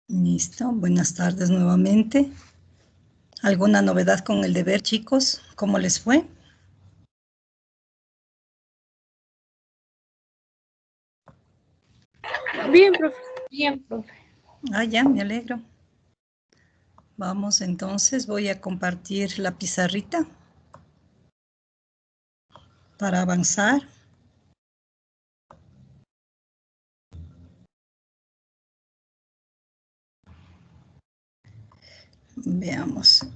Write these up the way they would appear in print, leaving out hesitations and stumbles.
Listo, buenas tardes nuevamente. ¿Alguna novedad con el deber, chicos? ¿Cómo les fue? Bien, profe. Bien, profe. Ya, me alegro. Vamos entonces, voy a compartir la pizarrita para avanzar. Veamos.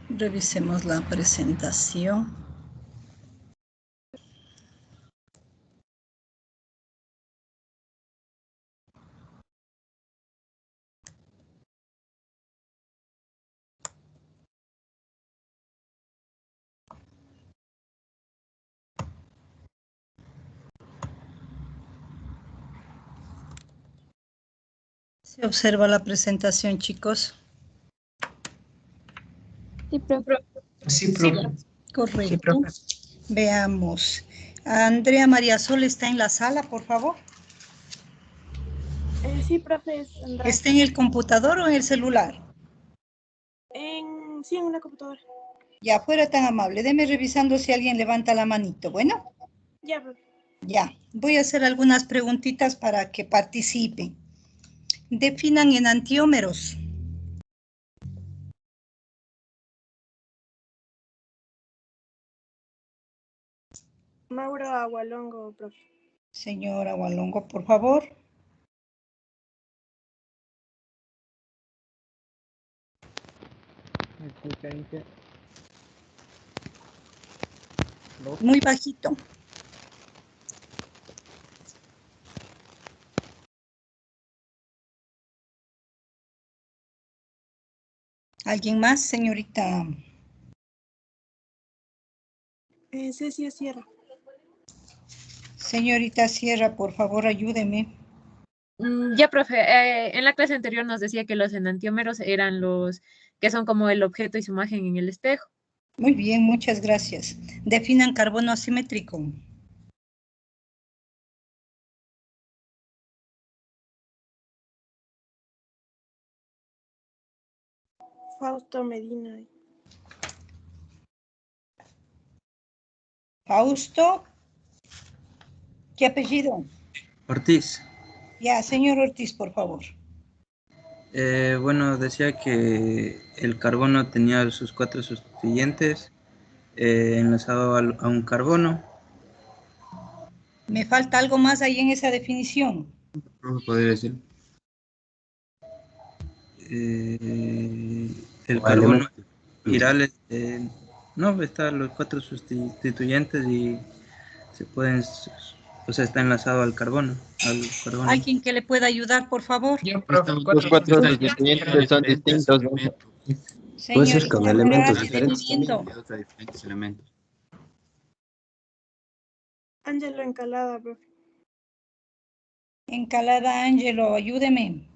Revisemos la presentación. ¿Se observa la presentación, chicos? Sí, profe. Sí, profe. Correcto. Sí, profe. Veamos. Andrea María Sol está en la sala, por favor. Sí, profe. ¿Está en el computador o en el celular? Sí, en una computadora. Ya, fuera tan amable. Deme revisando si alguien levanta la manito. Bueno. Ya, profe. Ya, voy a hacer algunas preguntitas para que participen. Definan enantiómeros. Mauro Agualongo, profe. Señora Walongo, por favor. Muy bajito. ¿Alguien más, señorita? Cecia Sierra. Señorita Sierra, por favor, ayúdeme. Ya, profe, en la clase anterior nos decía que los enantiómeros eran los que son como el objeto y su imagen en el espejo. Muy bien, muchas gracias. Definan carbono asimétrico. Fausto Medina. Fausto. ¿Qué apellido? Ortiz. Ya, señor Ortiz, por favor. Bueno, decía que el carbono tenía sus 4 sustituyentes enlazado a un carbono. ¿Me falta algo más ahí en esa definición? Podría decir. El carbono chiral, no, están los 4 sustituyentes y se pueden, o sea, está enlazado al carbono. ¿Alguien que le pueda ayudar, por favor? Los cuatro sustituyentes son distintos. Puede ser con elementos diferentes. diferentes elementos. Ángelo Encalada, profe. Encalada Ángelo, ayúdeme.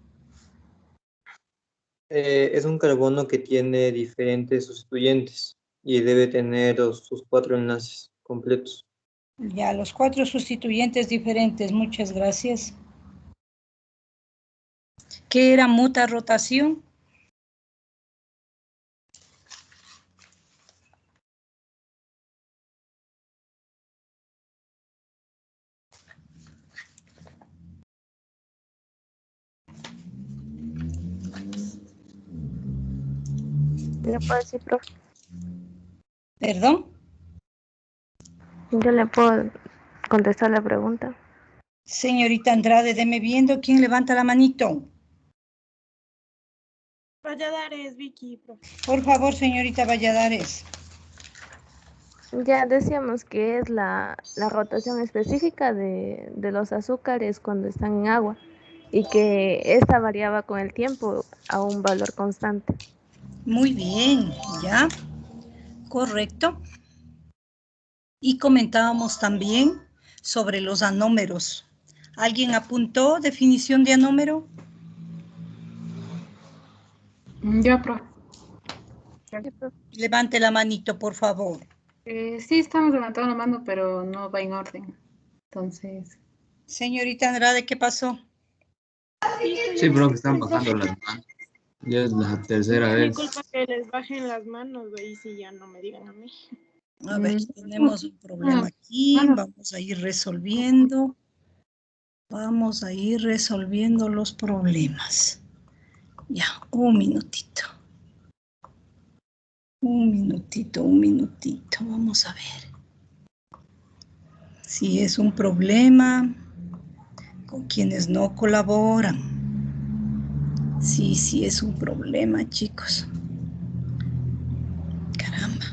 Es un carbono que tiene diferentes sustituyentes y debe tener sus 4 enlaces completos. Ya, los 4 sustituyentes diferentes, muchas gracias. ¿Qué era muta rotación? ¿Le puedo decir, profe? ¿Perdón? Yo le puedo contestar la pregunta. Señorita Andrade, deme viendo quién levanta la manito. Valladares, Vicky, profe. Por favor, señorita Valladares. Ya decíamos que es la rotación específica de los azúcares cuando están en agua y que esta variaba con el tiempo a un valor constante. Muy bien, ya. Correcto. Y comentábamos también sobre los anómeros. ¿Alguien apuntó definición de anómero? Yo, profe. Levante la manito, por favor. Sí, estamos levantando la mano, pero no va en orden. Entonces, Señorita Andrade, ¿qué pasó? Sí, bro, que están bajando las manos. Ya es la tercera vez. Disculpa que les bajen las manos, y si ya no me digan a mí. A ver, tenemos un problema aquí. Bueno. Vamos a ir resolviendo. Vamos a ir resolviendo los problemas. Ya, un minutito. Un minutito. Vamos a ver. Si es un problema con quienes no colaboran. Sí, es un problema, chicos. Caramba.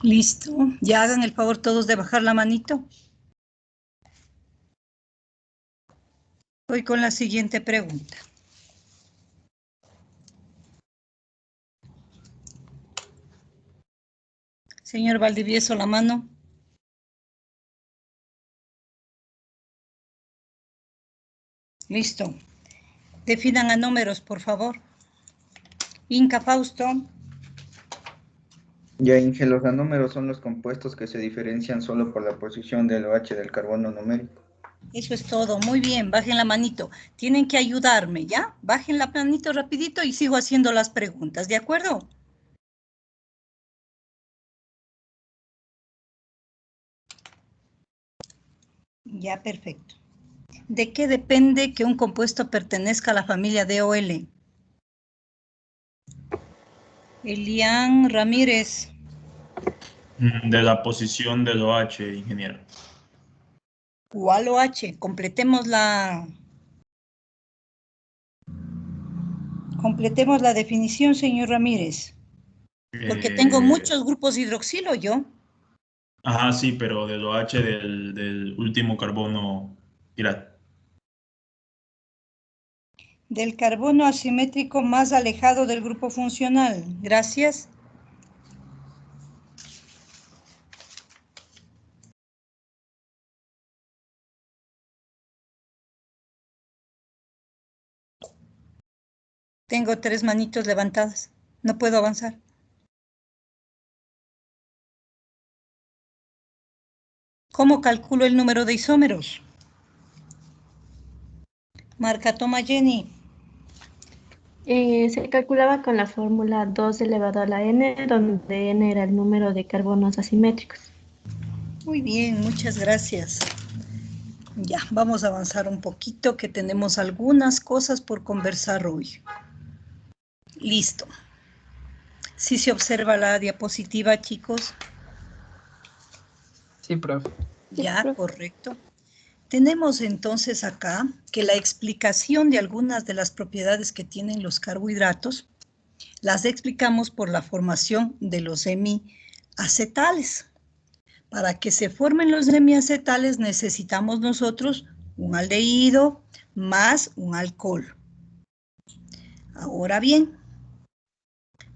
Listo. Ya hagan el favor todos de bajar la manito. Voy con la siguiente pregunta. Señor Valdivieso, la mano. Listo. Definan a números, por favor. Inca Fausto. Ya, Inge, los anúmeros son los compuestos que se diferencian solo por la posición del OH del carbono numérico. Eso es todo. Muy bien, bajen la manito. Tienen que ayudarme, ¿ya? Bajen la manito rapidito y sigo haciendo las preguntas, ¿de acuerdo? Ya, perfecto. ¿De qué depende que un compuesto pertenezca a la familia DOL? Elian Ramírez. De la posición del OH, ingeniero. ¿Cuál OH? Completemos la definición, señor Ramírez. Porque tengo muchos grupos hidroxilo yo. Ajá, sí, pero del OH del último carbono hidrato. Del carbono asimétrico más alejado del grupo funcional. Gracias. Tengo 3 manitos levantadas. No puedo avanzar. ¿Cómo calculo el número de isómeros? Marca toma Jenny. Se calculaba con la fórmula 2 elevado a la n, donde n era el número de carbonos asimétricos. Muy bien, muchas gracias. Ya, vamos a avanzar un poquito, que tenemos algunas cosas por conversar hoy. Listo. ¿Sí se observa la diapositiva, chicos? Sí, profe. Ya, correcto. Tenemos entonces acá que la explicación de algunas de las propiedades que tienen los carbohidratos las explicamos por la formación de los hemiacetales. Para que se formen los hemiacetales necesitamos nosotros un aldehído más un alcohol. Ahora bien,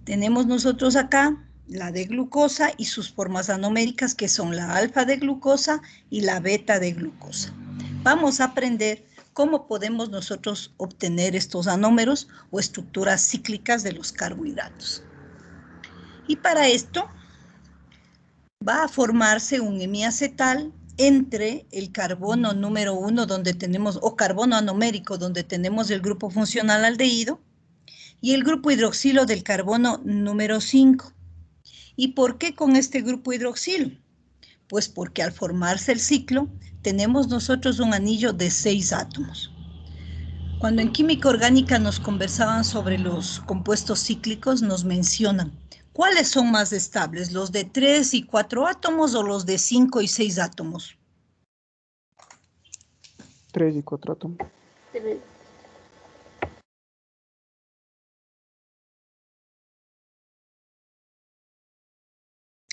tenemos nosotros acá la de glucosa y sus formas anoméricas, que son la alfa de glucosa y la beta de glucosa. Vamos a aprender cómo podemos nosotros obtener estos anómeros o estructuras cíclicas de los carbohidratos. Y para esto va a formarse un hemiacetal entre el carbono número 1, donde tenemos, o carbono anomérico, donde tenemos el grupo funcional aldehído, y el grupo hidroxilo del carbono número 5. ¿Y por qué con este grupo hidroxilo? Pues porque al formarse el ciclo, tenemos nosotros un anillo de 6 átomos. Cuando en química orgánica nos conversaban sobre los compuestos cíclicos, nos mencionan cuáles son más estables, los de 3 y 4 átomos o los de 5 y 6 átomos. 3 y 4 átomos.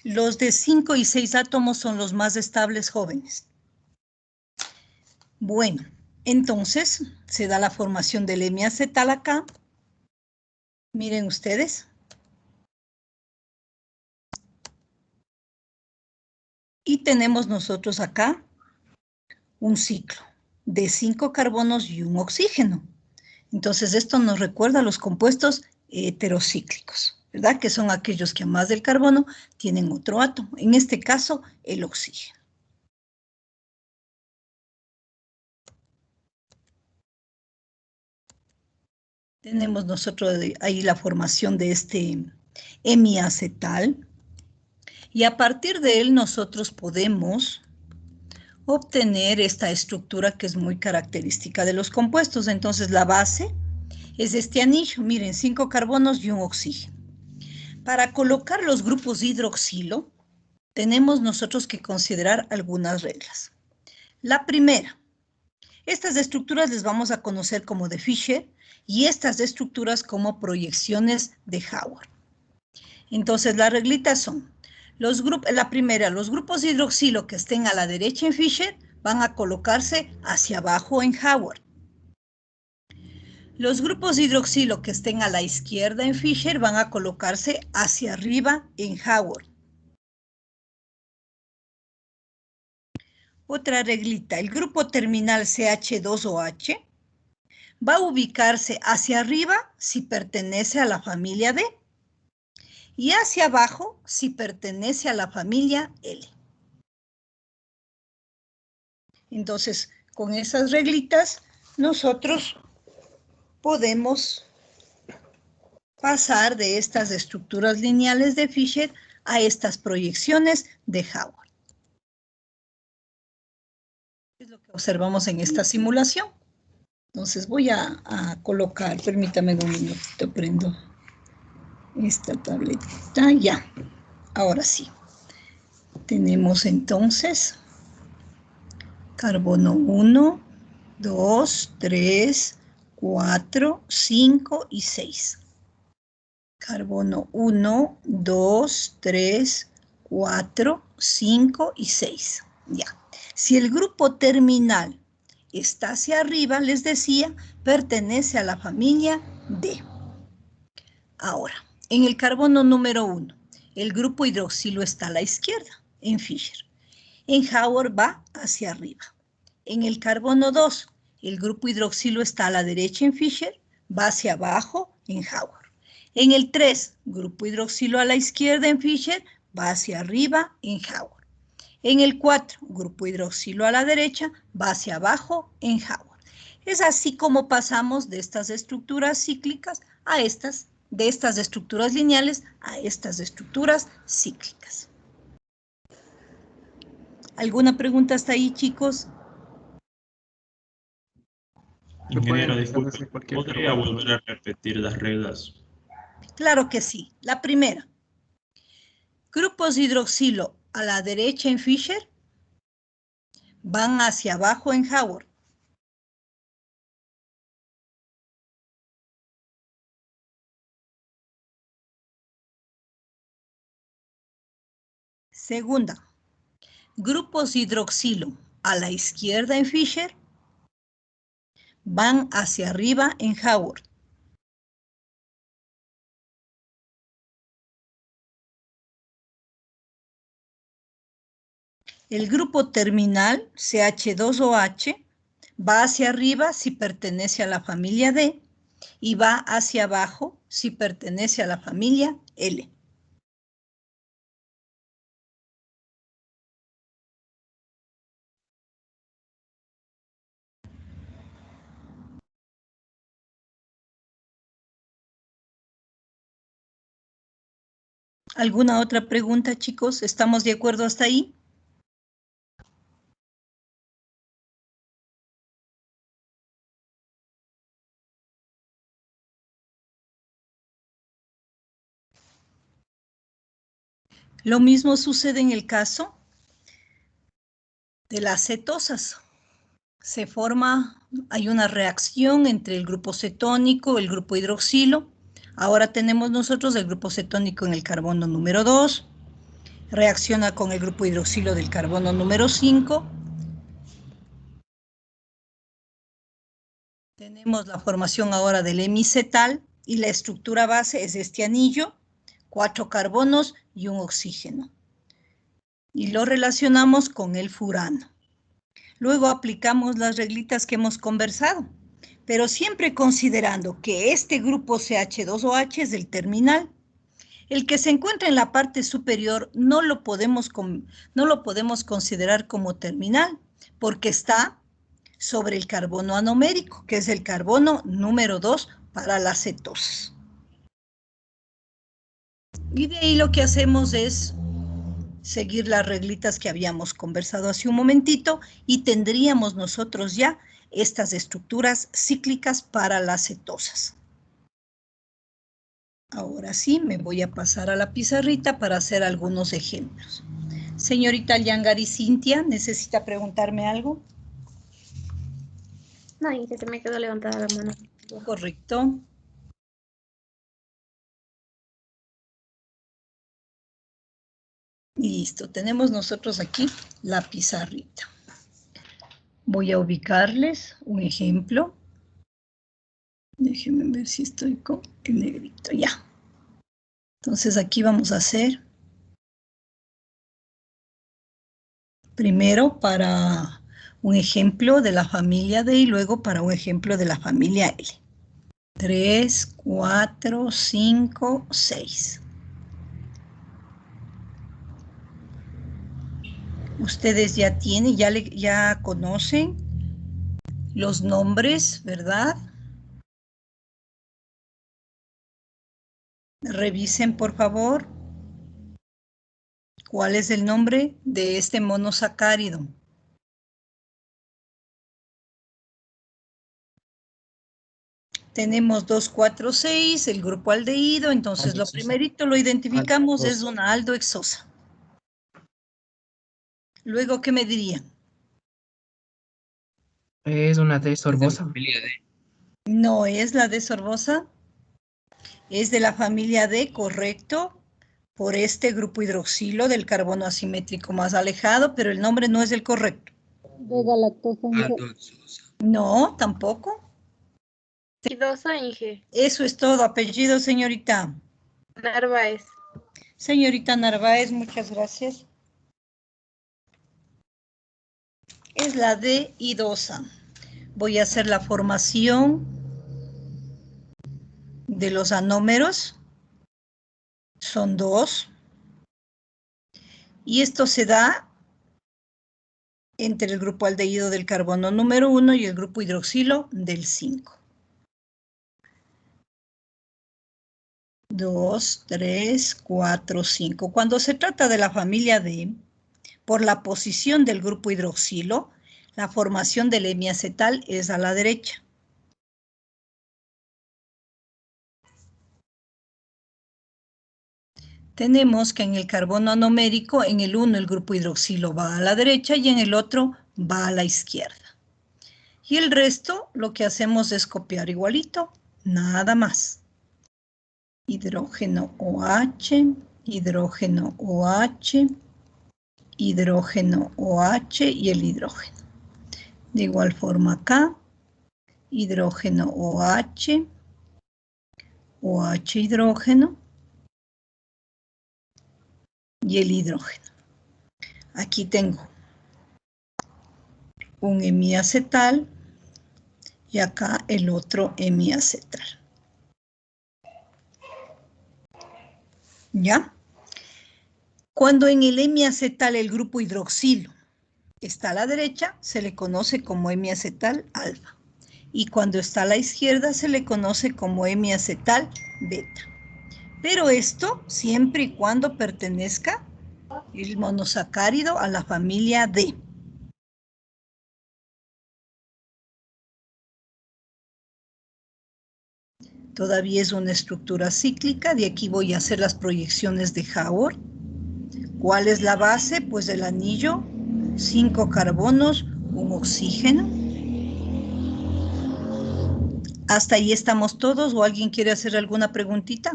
Los de 5 y 6 átomos son los más estables, jóvenes. Bueno, entonces se da la formación del hemiacetal acá. Miren ustedes. Y tenemos nosotros acá un ciclo de 5 carbonos y un oxígeno. Entonces esto nos recuerda a los compuestos heterocíclicos, ¿verdad? Que son aquellos que además del carbono tienen otro átomo. En este caso, el oxígeno. Tenemos nosotros ahí la formación de este hemiacetal. Y a partir de él nosotros podemos obtener esta estructura que es muy característica de los compuestos. Entonces la base es este anillo, miren, 5 carbonos y un oxígeno. Para colocar los grupos hidroxilo, tenemos nosotros que considerar algunas reglas. La primera, estas estructuras les vamos a conocer como de Fischer y estas estructuras como proyecciones de Howard. Entonces las reglitas son, la primera, los grupos hidroxilo que estén a la derecha en Fischer van a colocarse hacia abajo en Howard. Los grupos hidroxilo que estén a la izquierda en Fischer van a colocarse hacia arriba en Howard. Otra reglita, el grupo terminal CH2OH va a ubicarse hacia arriba si pertenece a la familia D y hacia abajo si pertenece a la familia L. Entonces, con esas reglitas, nosotros podemos pasar de estas estructuras lineales de Fischer a estas proyecciones de Howard. Es lo que observamos en esta simulación. Entonces voy a colocar, permítame un minutito, prendo esta tableta, ya. Ahora sí. Tenemos entonces carbono 1, 2, 3, 4, 5 y 6. Carbono 1, 2, 3, 4, 5 y 6. Ya. Si el grupo terminal está hacia arriba, les decía, pertenece a la familia D. Ahora, en el carbono número 1, el grupo hidroxilo está a la izquierda, en Fischer. En Howard va hacia arriba. En el carbono 2, el grupo hidroxilo está a la derecha en Fischer, va hacia abajo en Howard. En el 3, grupo hidroxilo a la izquierda en Fischer, va hacia arriba en Howard. En el 4, grupo hidroxilo a la derecha, va hacia abajo en Howard. Es así como pasamos de estas estructuras cíclicas a de estas estructuras lineales a estas estructuras cíclicas. ¿Alguna pregunta hasta ahí, chicos? Ingeniero, disculpe, ¿podría volver a repetir las reglas? Claro que sí. La primera. Grupos hidroxilo a la derecha en Fischer van hacia abajo en Howard. Segunda. Grupos hidroxilo a la izquierda en Fischer van hacia arriba en Howard. El grupo terminal, CH2OH, va hacia arriba si pertenece a la familia D y va hacia abajo si pertenece a la familia L. ¿Alguna otra pregunta, chicos? ¿Estamos de acuerdo hasta ahí? Lo mismo sucede en el caso de las cetosas. Hay una reacción entre el grupo cetónico, el grupo hidroxilo. Ahora tenemos nosotros el grupo cetónico en el carbono número 2. reacciona con el grupo hidroxilo del carbono número 5. Tenemos la formación ahora del hemicetal y la estructura base es este anillo, 4 carbonos y un oxígeno. Y lo relacionamos con el furano. Luego aplicamos las reglitas que hemos conversado, pero siempre considerando que este grupo CH2OH es el terminal. El que se encuentra en la parte superior no lo podemos considerar como terminal, porque está sobre el carbono anomérico, que es el carbono número 2 para las cetosas. Y de ahí lo que hacemos es seguir las reglitas que habíamos conversado hace un momentito y tendríamos nosotros ya estas estructuras cíclicas para las cetosas. Ahora sí, me voy a pasar a la pizarrita para hacer algunos ejemplos. Señorita Yangari Cintia, ¿necesita preguntarme algo? No, que se me quedó levantada la mano. Correcto. Listo, tenemos nosotros aquí la pizarrita. Voy a ubicarles un ejemplo. Déjenme ver si estoy con el negrito, ya. Entonces aquí vamos a hacer primero para un ejemplo de la familia D y luego para un ejemplo de la familia L. 3, 4, 5, 6. Ustedes ya tienen, ya conocen los nombres, ¿verdad? Revisen, por favor, cuál es el nombre de este monosacárido. Tenemos 2, 4, 6, el grupo aldehído, entonces lo primerito lo identificamos es una aldohexosa. Luego, ¿qué me dirían? Es una D-sorbosa. No es la D-sorbosa. Es de la familia D, correcto, por este grupo hidroxilo del carbono asimétrico más alejado, pero el nombre no es el correcto. De galactosa. No, tampoco. Idosa Inge. Eso es todo. Apellido, señorita. Narváez. Señorita Narváez, muchas gracias. Es la D idosa. Voy a hacer la formación de los anómeros. Son 2. Y esto se da entre el grupo aldehído del carbono número 1 y el grupo hidroxilo del 5. 2, 3, 4, 5. Cuando se trata de la familia D, por la posición del grupo hidroxilo, la formación del hemiacetal es a la derecha. Tenemos que en el carbono anomérico, en el 1 el grupo hidroxilo va a la derecha y en el otro va a la izquierda. Y el resto lo que hacemos es copiar igualito, nada más. Hidrógeno OH, hidrógeno OH, hidrógeno OH y el hidrógeno. De igual forma acá, hidrógeno OH, OH hidrógeno y el hidrógeno. Aquí tengo un hemiacetal y acá el otro hemiacetal. ¿Ya? Cuando en el hemiacetal el grupo hidroxilo está a la derecha, se le conoce como hemiacetal alfa. Y cuando está a la izquierda, se le conoce como hemiacetal beta. Pero esto siempre y cuando pertenezca el monosacárido a la familia D. Todavía es una estructura cíclica, de aquí voy a hacer las proyecciones de Haworth. ¿Cuál es la base? Pues el anillo, 5 carbonos, un oxígeno. ¿Hasta ahí estamos todos o alguien quiere hacer alguna preguntita?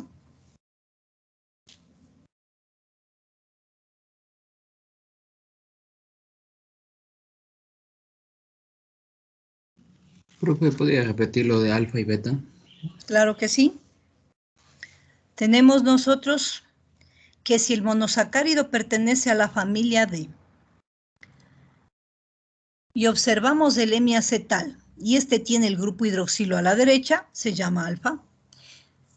Profe, ¿podría repetir lo de alfa y beta? Claro que sí. Tenemos nosotros que si el monosacárido pertenece a la familia D y observamos el hemiacetal y este tiene el grupo hidroxilo a la derecha, se llama alfa,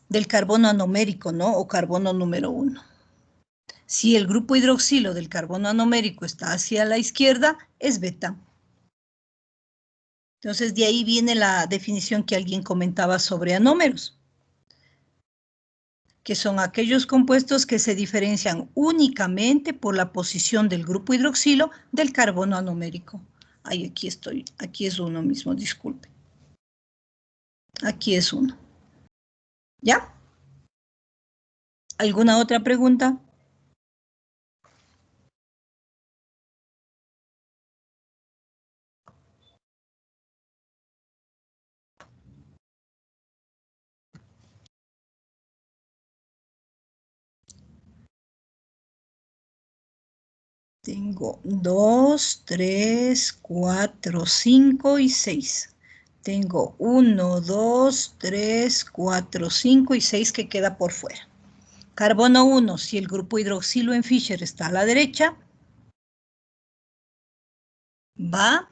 del carbono anomérico, ¿no? O carbono número 1. Si el grupo hidroxilo del carbono anomérico está hacia la izquierda, es beta. Entonces, de ahí viene la definición que alguien comentaba sobre anómeros, que son aquellos compuestos que se diferencian únicamente por la posición del grupo hidroxilo del carbono anomérico. Ay, aquí estoy, aquí es uno mismo, disculpe. Aquí es uno. ¿Ya? ¿Alguna otra pregunta? Tengo 2, 3, 4, 5 y 6. Tengo 1, 2, 3, 4, 5 y 6 que queda por fuera. Carbono 1, si el grupo hidroxilo en Fischer está a la derecha, va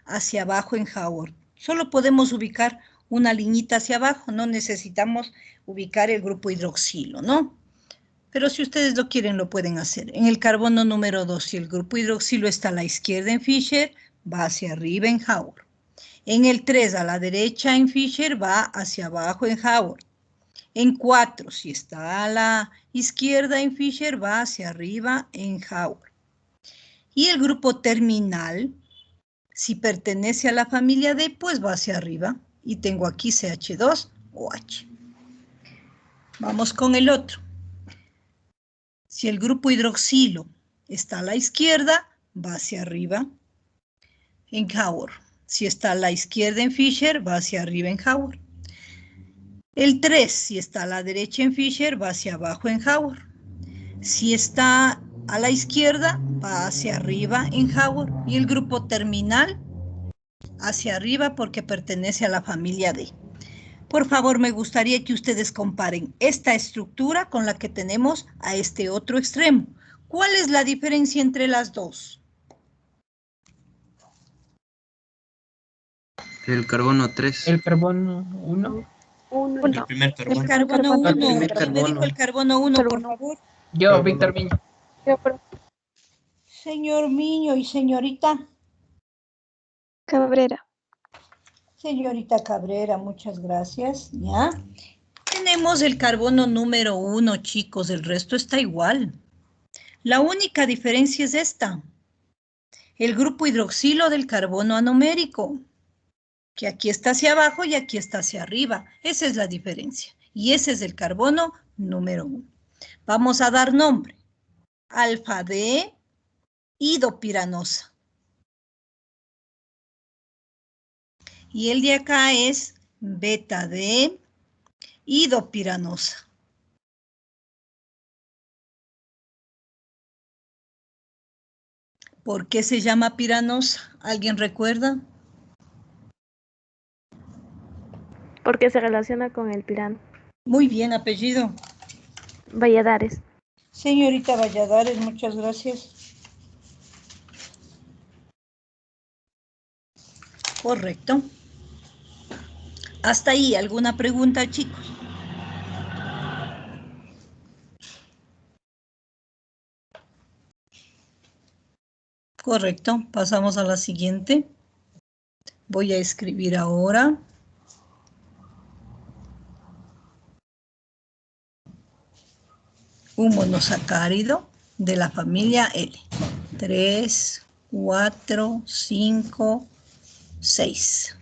hacia abajo en Haworth. Solo podemos ubicar una liñita hacia abajo, no necesitamos ubicar el grupo hidroxilo, ¿no? Pero si ustedes lo quieren, lo pueden hacer. En el carbono número 2, si el grupo hidroxilo está a la izquierda en Fischer, va hacia arriba en Haworth. En el 3, a la derecha en Fischer, va hacia abajo en Haworth. En 4, si está a la izquierda en Fischer, va hacia arriba en Haworth. Y el grupo terminal, si pertenece a la familia D, pues va hacia arriba. Y tengo aquí CH2OH. Vamos con el otro. Si el grupo hidroxilo está a la izquierda, va hacia arriba en Haworth. Si está a la izquierda en Fischer, va hacia arriba en Haworth. El 3, si está a la derecha en Fischer, va hacia abajo en Haworth. Si está a la izquierda, va hacia arriba en Haworth. Y el grupo terminal, hacia arriba porque pertenece a la familia D. Por favor, me gustaría que ustedes comparen esta estructura con la que tenemos a este otro extremo. ¿Cuál es la diferencia entre las dos? El carbono 3. El carbono 1. El primer carbono. El carbono 1. El primer ¿Quién me dijo el carbono 1, por favor? Yo, Víctor Miño. Señor Miño y señorita Cabrera. Señorita Cabrera, muchas gracias. ¿Ya? Tenemos el carbono número 1, chicos, el resto está igual. La única diferencia es esta. El grupo hidroxilo del carbono anomérico, que aquí está hacia abajo y aquí está hacia arriba. Esa es la diferencia. Y ese es el carbono número 1. Vamos a dar nombre. Alfa D, idopiranosa. Y el de acá es beta D, idopiranosa. ¿Por qué se llama piranosa? ¿Alguien recuerda? Porque se relaciona con el pirano. Muy bien, apellido. Valladares. Señorita Valladares, muchas gracias. Correcto. Hasta ahí, ¿alguna pregunta, chicos? Correcto, pasamos a la siguiente. Voy a escribir ahora. Un monosacárido de la familia L. 3, 4, 5, 6.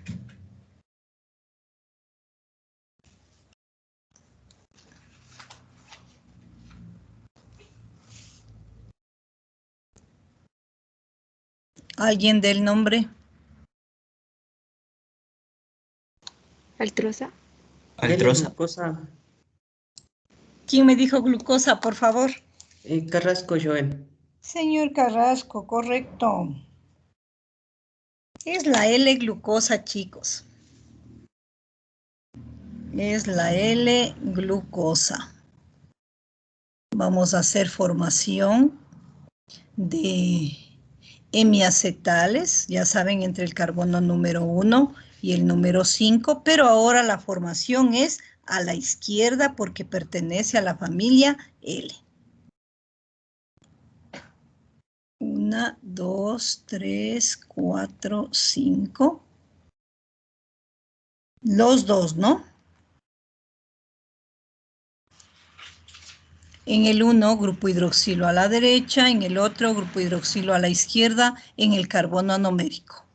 ¿Alguien del nombre? Altrosa. Glucosa. ¿Quién me dijo glucosa, por favor? Carrasco Joel. Señor Carrasco, correcto. Es la L-glucosa, chicos. es la L-glucosa. Vamos a hacer formación de hemiacetales, ya saben, entre el carbono número 1 y el número 5, pero ahora la formación es a la izquierda porque pertenece a la familia L. 1, 2, 3, 4, 5. Los dos, ¿no? En el uno, grupo hidroxilo a la derecha, en el otro, grupo hidroxilo a la izquierda, en el carbono anomérico.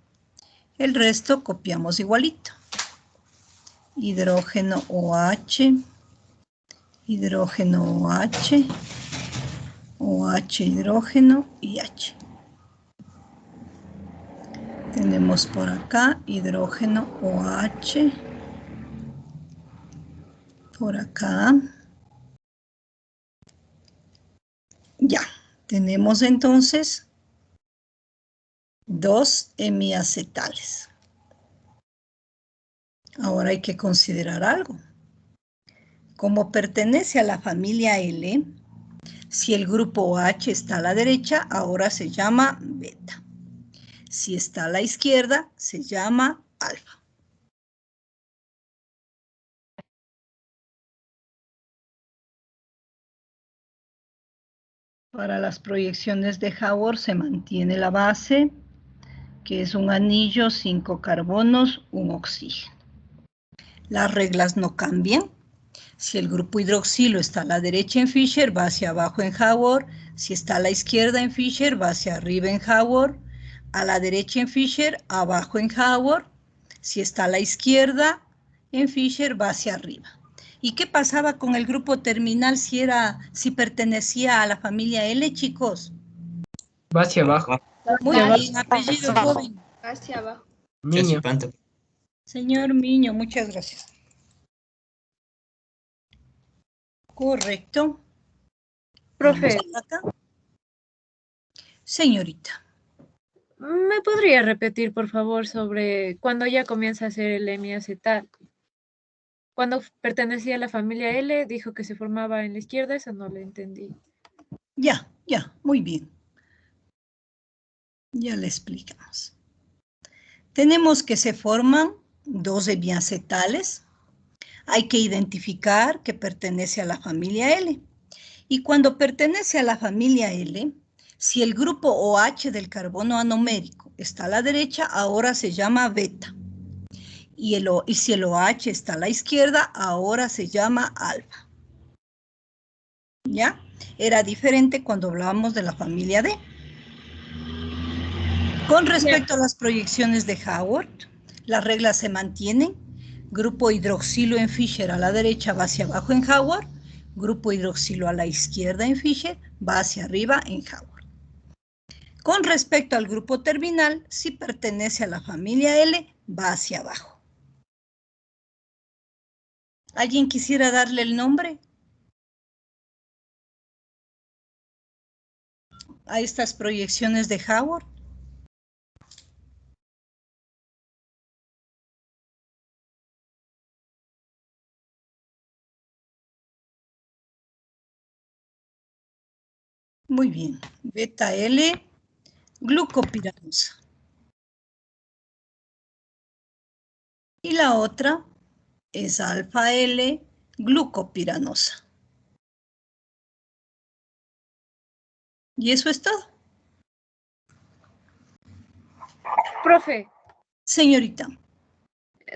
El resto copiamos igualito. Hidrógeno OH, hidrógeno OH, OH hidrógeno y H. Tenemos por acá hidrógeno OH, por acá. Ya, tenemos entonces 2 hemiacetales. Ahora hay que considerar algo. Como pertenece a la familia L, si el grupo OH está a la derecha, ahora se llama beta. Si está a la izquierda, se llama alfa. Para las proyecciones de Haworth se mantiene la base, que es un anillo, 5 carbonos, un oxígeno. Las reglas no cambian. Si el grupo hidroxilo está a la derecha en Fischer, va hacia abajo en Haworth. Si está a la izquierda en Fischer, va hacia arriba en Haworth. A la derecha en Fischer, abajo en Haworth. Si está a la izquierda en Fischer, va hacia arriba. ¿Y qué pasaba con el grupo terminal si pertenecía a la familia L, chicos? Va hacia abajo. Muy bien, apellido joven. Hacia abajo. Niño. Señor Miño, muchas gracias. Correcto. Profe, Acá. Señorita. ¿me podría repetir, por favor, sobre cuando ya comienza a ser el hemiacetal? Cuando pertenecía a la familia L, dijo que se formaba en la izquierda, eso no lo entendí. Ya, muy bien. Ya le explicamos. Tenemos que se forman 2 hemiacetales. Hay que identificar que pertenece a la familia L. Y cuando pertenece a la familia L, si el grupo OH del carbono anomérico está a la derecha, ahora se llama beta. Y si el OH está a la izquierda, ahora se llama alfa. ¿Ya? Era diferente cuando hablábamos de la familia D. Con respecto a las proyecciones de Haworth, las reglas se mantienen. Grupo hidroxilo en Fischer a la derecha va hacia abajo en Haworth. Grupo hidroxilo a la izquierda en Fischer va hacia arriba en Haworth. Con respecto al grupo terminal, si pertenece a la familia L, va hacia abajo. ¿Alguien quisiera darle el nombre a estas proyecciones de Haworth? Muy bien. Beta L, glucopiranosa. Y la otra es alfa L, glucopiranosa. Y eso es todo. Profe. Señorita.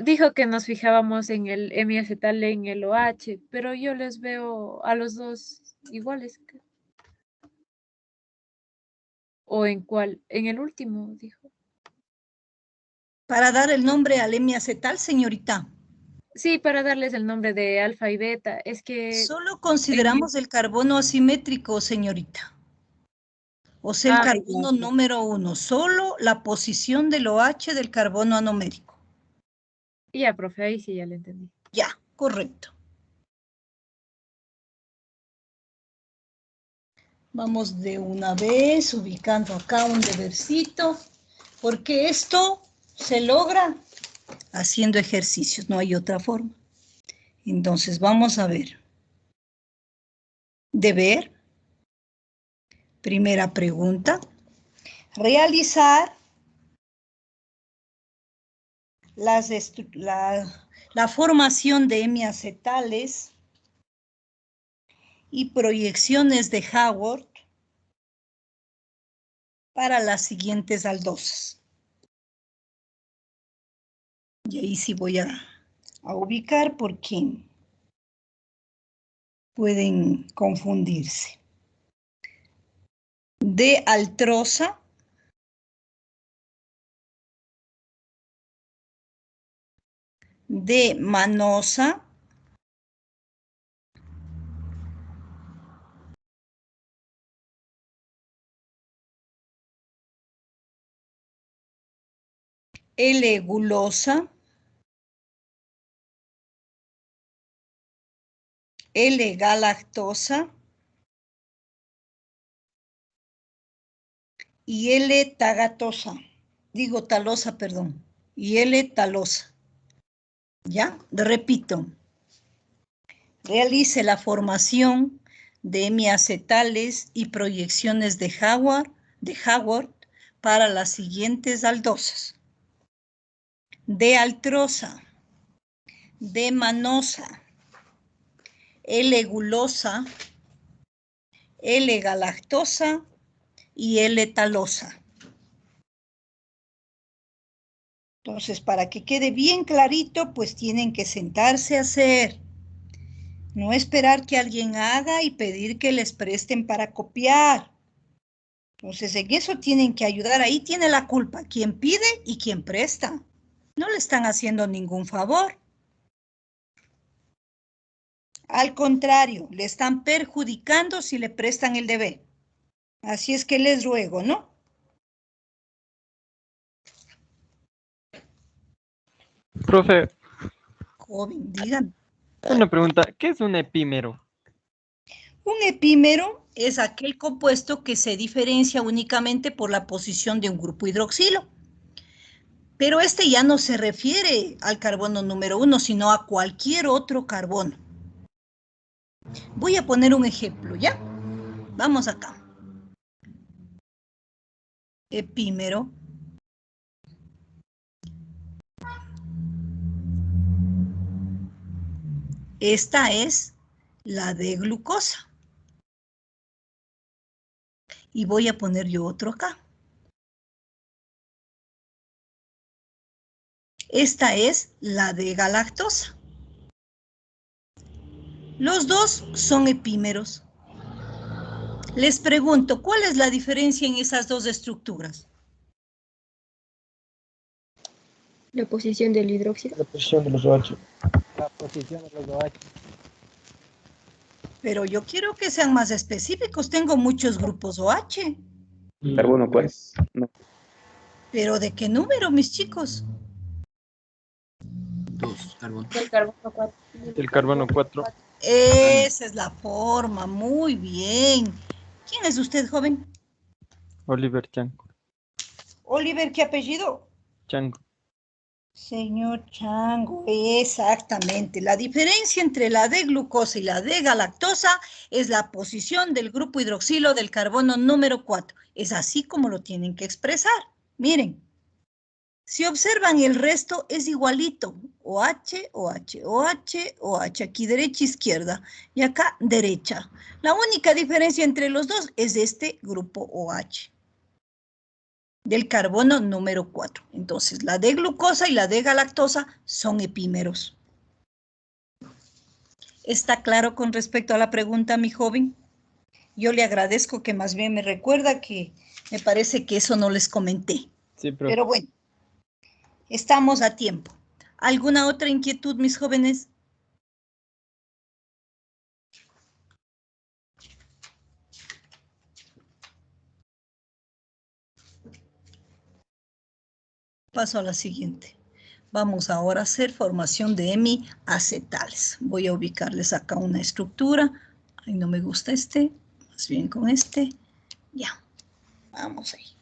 Dijo que nos fijábamos en el hemiacetal en el OH, pero yo les veo a los dos iguales. ¿O en cuál? En el último, dijo. Para dar el nombre al hemiacetal, señorita. Sí, para darles el nombre de alfa y beta. Es que... Solo consideramos el carbono asimétrico, señorita. O sea, el carbono número 1. Solo la posición del OH del carbono anomérico. Ya, profe, ahí sí ya le entendí. Ya, correcto. Vamos de una vez ubicando acá un debercito, porque esto se logra haciendo ejercicios, no hay otra forma. Entonces, vamos a ver. Deber. Primera pregunta. Realizar la formación de hemiacetales y proyecciones de Haworth para las siguientes aldosas. Y ahí sí voy a ubicar porque pueden confundirse. De altrosa, de manosa, L-gulosa, L-galactosa y L-tagatosa. Digo talosa, perdón. Y L-talosa. ¿Ya? Repito. Realice la formación de hemiacetales y proyecciones de Haworth para las siguientes aldosas. De altrosa, de manosa, L-gulosa, L-galactosa y L-talosa. Entonces, para que quede bien clarito, pues tienen que sentarse a hacer. No esperar que alguien haga y pedir que les presten para copiar. Entonces, en eso tienen que ayudar. Ahí tiene la culpa quien pide y quien presta. No le están haciendo ningún favor. Al contrario, le están perjudicando si le prestan el deber. Así es que les ruego, ¿no? Profe, Joven, díganme. una pregunta, ¿qué es un epímero? Un epímero es aquel compuesto que se diferencia únicamente por la posición de un grupo hidroxilo. Pero este ya no se refiere al carbono número 1, sino a cualquier otro carbono. Voy a poner un ejemplo, ¿ya? Vamos acá. Epímero. Esta es la de glucosa. Y voy a poner yo otro acá. Esta es la de galactosa. Los dos son epímeros. Les pregunto, ¿cuál es la diferencia en esas dos estructuras? La posición del hidróxido. La posición de los OH. La posición de los OH. Pero yo quiero que sean más específicos. Tengo muchos grupos OH. Carbono 4. No. ¿Pero de qué número, mis chicos? 2, carbono. Del carbono 4. El carbono 4. Esa es la forma, muy bien. ¿Quién es usted, joven? Oliver Chango. Oliver, ¿qué apellido? Chango. Señor Chango, exactamente. La diferencia entre la de glucosa y la de galactosa es la posición del grupo hidroxilo del carbono número 4. Es así como lo tienen que expresar. Miren, si observan el resto es igualito. OH, OH, OH, OH. Aquí derecha, izquierda. Y acá derecha. La única diferencia entre los dos es este grupo OH. Del carbono número 4. Entonces, la de glucosa y la de galactosa son epímeros. ¿Está claro con respecto a la pregunta, mi joven? Yo le agradezco que más bien me recuerda que me parece que eso no les comenté. Sí, pero bueno, estamos a tiempo. ¿Alguna otra inquietud, mis jóvenes? Paso a la siguiente. Vamos ahora a hacer formación de hemiacetales. Voy a ubicarles acá una estructura. Ay, no me gusta este. Más bien con este. Ya. Vamos ahí.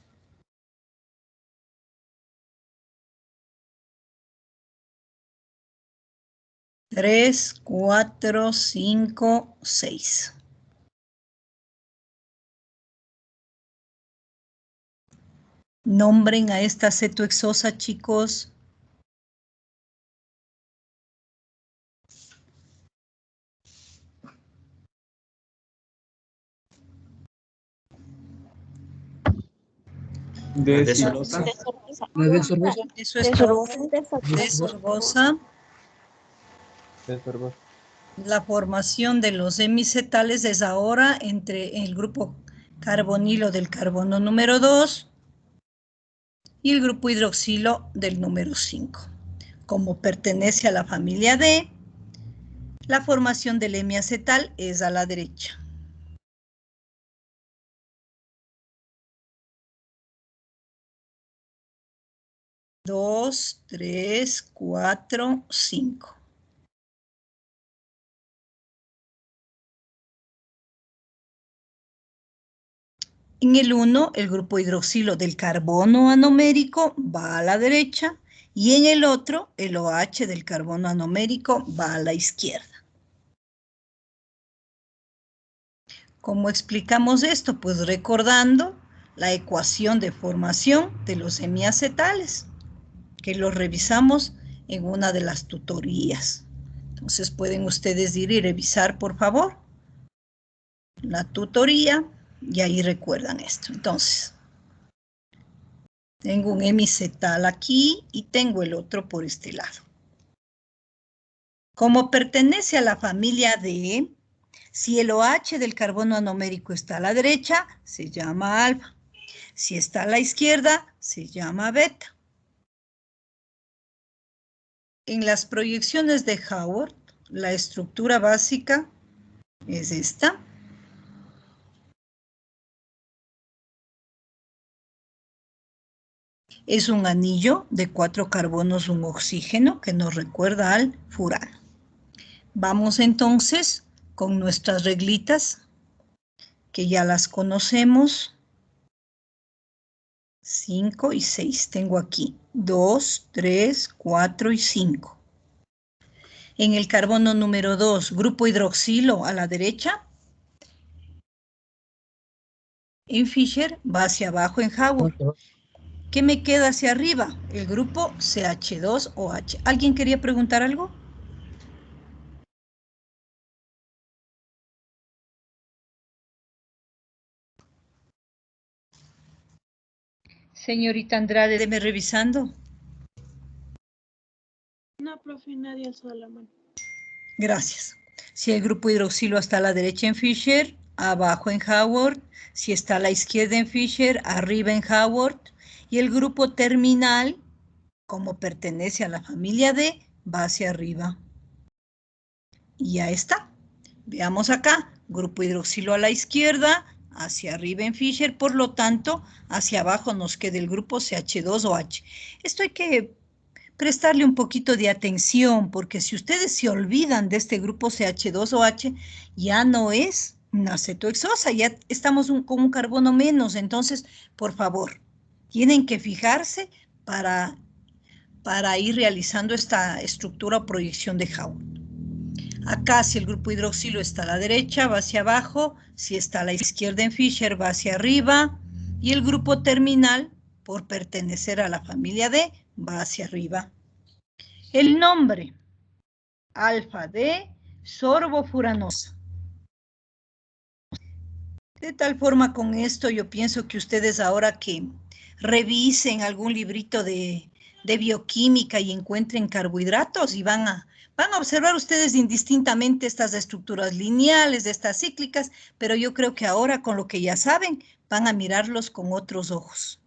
3, 4, 5, 6. Nombren a esta cetohexosa, chicos. Desorbosa. Eso es todo. Desorbosa. La formación de los hemicetales es ahora entre el grupo carbonilo del carbono número 2 y el grupo hidroxilo del número 5. Como pertenece a la familia D, la formación del hemiacetal es a la derecha. Dos, 3, 4, 5. En el 1, el grupo hidroxilo del carbono anomérico va a la derecha y en el otro, el OH del carbono anomérico va a la izquierda. ¿Cómo explicamos esto? Pues recordando la ecuación de formación de los hemiacetales, que lo revisamos en una de las tutorías. Entonces pueden ustedes ir y revisar, por favor, la tutoría y ahí recuerdan esto. Entonces, tengo un hemicetal aquí y tengo el otro por este lado. Como pertenece a la familia D, si el OH del carbono anomérico está a la derecha, se llama alfa. Si está a la izquierda, se llama beta. En las proyecciones de Howard, la estructura básica es esta. Es un anillo de 4 carbonos, un oxígeno, que nos recuerda al furano. Vamos entonces con nuestras reglitas, que ya las conocemos. 5 y 6. Tengo aquí 2, 3, 4 y 5. En el carbono número 2, grupo hidroxilo a la derecha. En Fischer va hacia abajo en Howard. ¿Qué me queda hacia arriba? El grupo CH2OH. ¿Alguien quería preguntar algo? Señorita Andrade, déme revisando. No, profe, nadie alzó la mano. Gracias. Si el grupo hidroxilo está a la derecha en Fischer, abajo en Howard. Si está a la izquierda en Fischer, arriba en Howard. Y el grupo terminal, como pertenece a la familia D, va hacia arriba. Y ya está. Veamos acá. Grupo hidroxilo a la izquierda, hacia arriba en Fischer, por lo tanto, hacia abajo nos queda el grupo CH2OH. Esto hay que prestarle un poquito de atención, porque si ustedes se olvidan de este grupo CH2OH, ya no es una cetohexosa, ya estamos con un carbono menos. Entonces, por favor, tienen que fijarse para ir realizando esta estructura o proyección de Howard. Acá, si el grupo hidroxilo está a la derecha, va hacia abajo. Si está a la izquierda en Fischer, va hacia arriba. Y el grupo terminal, por pertenecer a la familia D, va hacia arriba. El nombre, alfa-D, sorbofuranosa. De tal forma, con esto yo pienso que ustedes ahora que revisen algún librito de bioquímica y encuentren carbohidratos y van a observar ustedes indistintamente estas estructuras lineales, estas cíclicas, pero yo creo que ahora con lo que ya saben, van a mirarlos con otros ojos.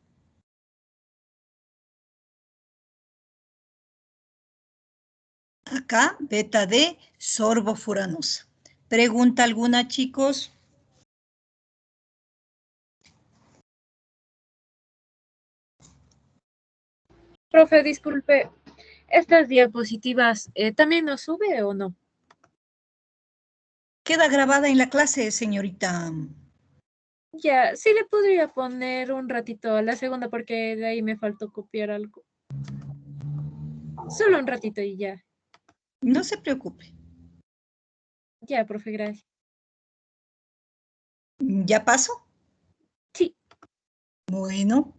Acá, beta D, sorbofuranosa. ¿Pregunta alguna, chicos? Profe, disculpe, ¿estas diapositivas también nos sube o no? Queda grabada en la clase, señorita. Ya, sí le podría poner un ratito a la segunda porque de ahí me faltó copiar algo. Solo un ratito y ya. No se preocupe. Ya, profe, gracias. ¿Ya pasó? Sí. Bueno.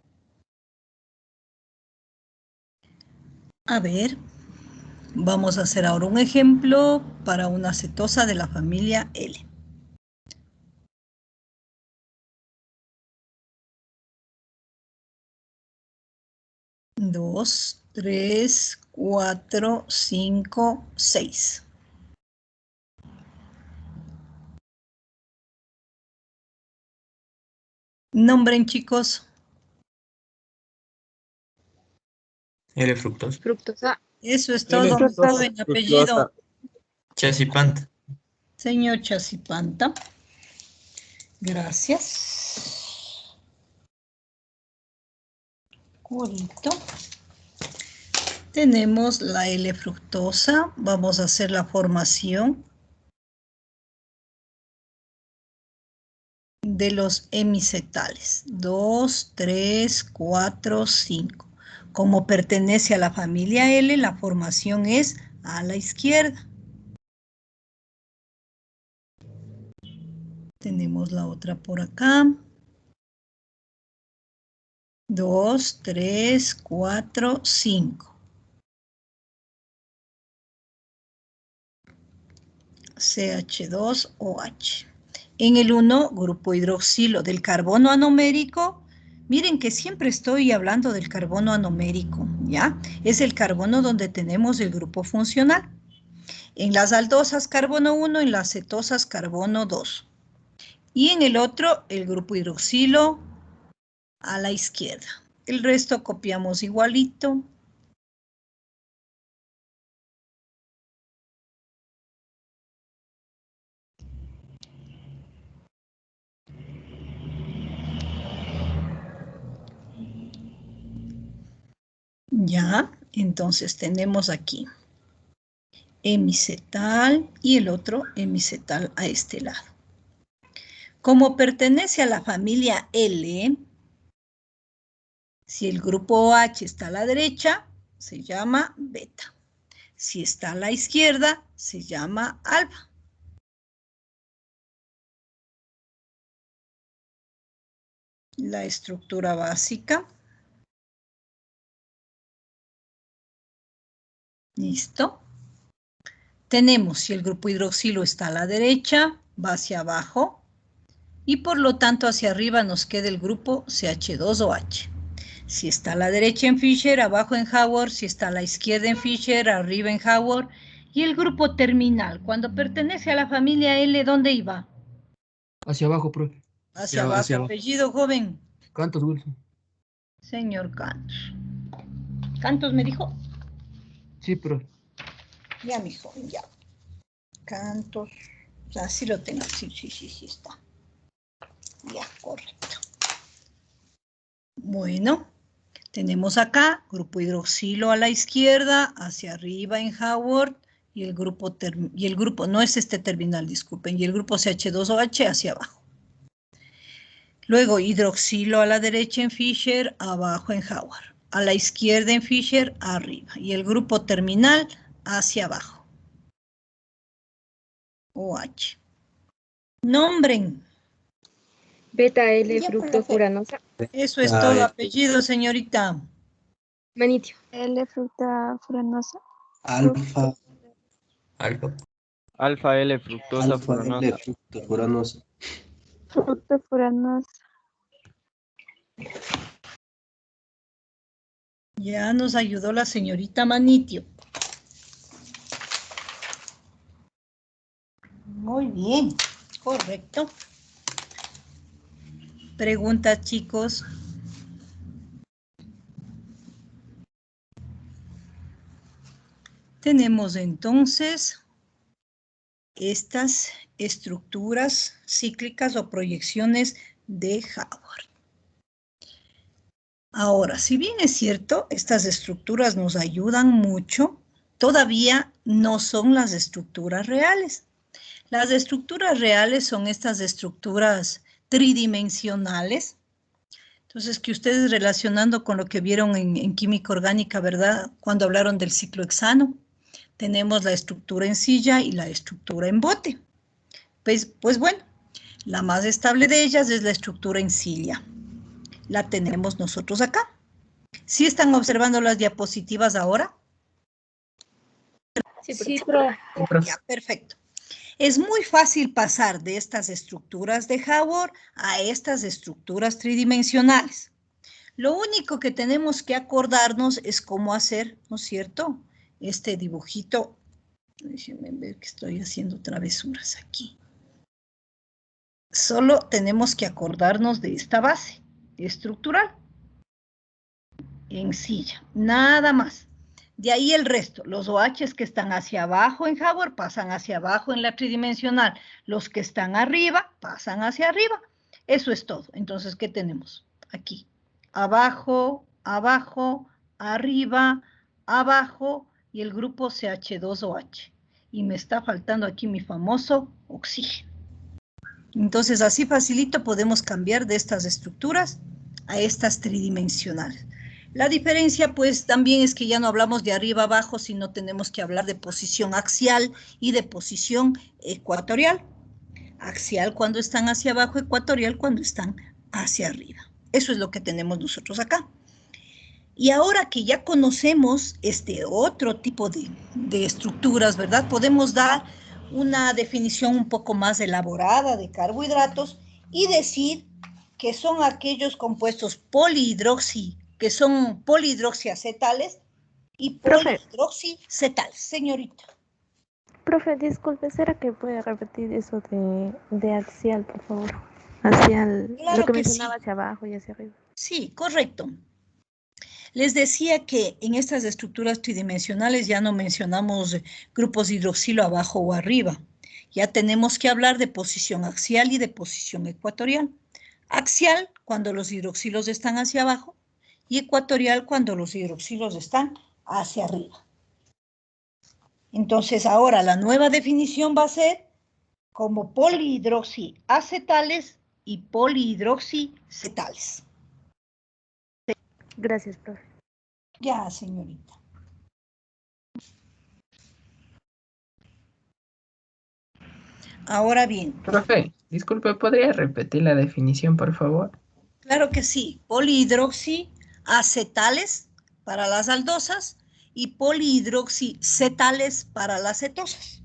A ver, vamos a hacer ahora un ejemplo para una cetosa de la familia L. Dos, 3, 4, 5, 6. Nombren, chicos. L-fructosa. Fructosa. Eso es todo, joven apellido. Chasipanta. Señor Chasipanta. Gracias. Correcto. Tenemos la L-fructosa. Vamos a hacer la formación de los hemicetales. 2, 3, 4, 5. Como pertenece a la familia L, la formación es a la izquierda. Tenemos la otra por acá. 2, 3, 4, 5. CH2OH. En el 1, grupo hidroxilo del carbono anomérico. Miren que siempre estoy hablando del carbono anomérico, ¿ya? Es el carbono donde tenemos el grupo funcional. En las aldosas carbono 1, en las cetosas carbono 2. Y en el otro, el grupo hidroxilo a la izquierda. El resto copiamos igualito. Ya, entonces tenemos aquí hemicetal y el otro hemicetal a este lado. Como pertenece a la familia L, si el grupo OH está a la derecha, se llama beta. Si está a la izquierda, se llama alfa. La estructura básica. ¿Listo? Tenemos, si el grupo hidroxilo está a la derecha, va hacia abajo, y por lo tanto hacia arriba nos queda el grupo CH2OH. Si está a la derecha en Fischer, abajo en Haworth, si está a la izquierda en Fischer, arriba en Haworth, y el grupo terminal, cuando pertenece a la familia L, ¿dónde iba? Hacia abajo, profe. Hacia abajo, apellido joven. Cantos, Wilson. Señor Cantos. ¿Cantos me dijo? Sí, profe. Ya, mi joven, ya. Cantos. O sea, sí lo tengo. Sí está. Ya, correcto. Bueno, tenemos acá grupo hidroxilo a la izquierda, hacia arriba en Haworth, y el grupo, no es este terminal, disculpen, y el grupo CH2OH hacia abajo. Luego hidroxilo a la derecha en Fischer, abajo en Haworth. A la izquierda en Fischer, arriba. Y el grupo terminal hacia abajo. OH. Nombren. Beta L fructofuranosa. Eso es todo, apellido, señorita. Manitio. L fructofuranosa. Alfa. Alfa L fructosa furanosa. Fructofuranosa. Fructofuranosa. Ya nos ayudó la señorita Manitio. Muy bien, correcto. Preguntas, chicos. Tenemos entonces estas estructuras cíclicas o proyecciones de Haworth. Ahora, si bien es cierto, estas estructuras nos ayudan mucho, todavía no son las estructuras reales. Las estructuras reales son estas estructuras tridimensionales. Entonces, que ustedes relacionando con lo que vieron en química orgánica, ¿verdad? Cuando hablaron del ciclo hexano. Tenemos la estructura en silla y la estructura en bote. Pues bueno, la más estable de ellas es la estructura en silla. La tenemos nosotros acá. ¿Sí están observando las diapositivas ahora? Sí, profe. Ya, perfecto. Es muy fácil pasar de estas estructuras de Haworth a estas estructuras tridimensionales. Lo único que tenemos que acordarnos es cómo hacer, ¿no es cierto?, este dibujito. Déjenme ver que estoy haciendo travesuras aquí. Solo tenemos que acordarnos de esta base estructural en silla, nada más. De ahí el resto, los OHs que están hacia abajo en Haworth pasan hacia abajo en la tridimensional. Los que están arriba pasan hacia arriba. Eso es todo. Entonces, ¿qué tenemos? Aquí, abajo, abajo, arriba, abajo y el grupo CH2OH. Y me está faltando aquí mi famoso oxígeno. Entonces, así facilito podemos cambiar de estas estructuras a estas tridimensionales. La diferencia, pues, también es que ya no hablamos de arriba abajo, sino tenemos que hablar de posición axial y de posición ecuatorial. Axial cuando están hacia abajo, ecuatorial cuando están hacia arriba. Eso es lo que tenemos nosotros acá. Y ahora que ya conocemos este otro tipo de estructuras, ¿verdad? Podemos dar una definición un poco más elaborada de carbohidratos y decir que son aquellos compuestos que son polihidroxiacetales y polihidroxicetales. Señorita. Profe, disculpe, ¿será que puede repetir eso de axial, por favor? Axial, Claro lo que que mencionaba sí. hacia abajo y hacia arriba. Sí, correcto. Les decía que en estas estructuras tridimensionales ya no mencionamos grupos de hidroxilo abajo o arriba. Ya tenemos que hablar de posición axial y de posición ecuatorial. Axial cuando los hidroxilos están hacia abajo y ecuatorial cuando los hidroxilos están hacia arriba. Entonces ahora la nueva definición va a ser como polihidroxiacetales y polihidroxicetales. Gracias, profe. Ya, señorita. Ahora bien. Profe, disculpe, ¿podría repetir la definición, por favor? Claro que sí. Polihidroxiacetales para las aldosas y polihidroxicetales para las cetosas.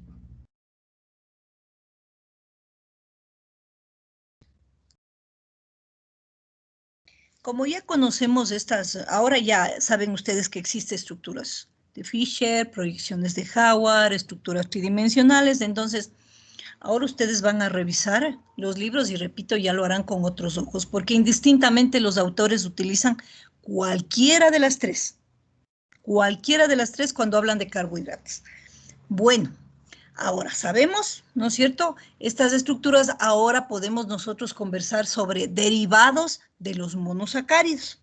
Como ya conocemos estas, ahora ya saben ustedes que existen estructuras de Fisher, proyecciones de Haworth, estructuras tridimensionales, entonces ahora ustedes van a revisar los libros y repito, ya lo harán con otros ojos, porque indistintamente los autores utilizan cualquiera de las tres cuando hablan de carbohidratos. Bueno, ahora sabemos, ¿no es cierto? Estas estructuras, ahora podemos nosotros conversar sobre derivados de los monosacáridos.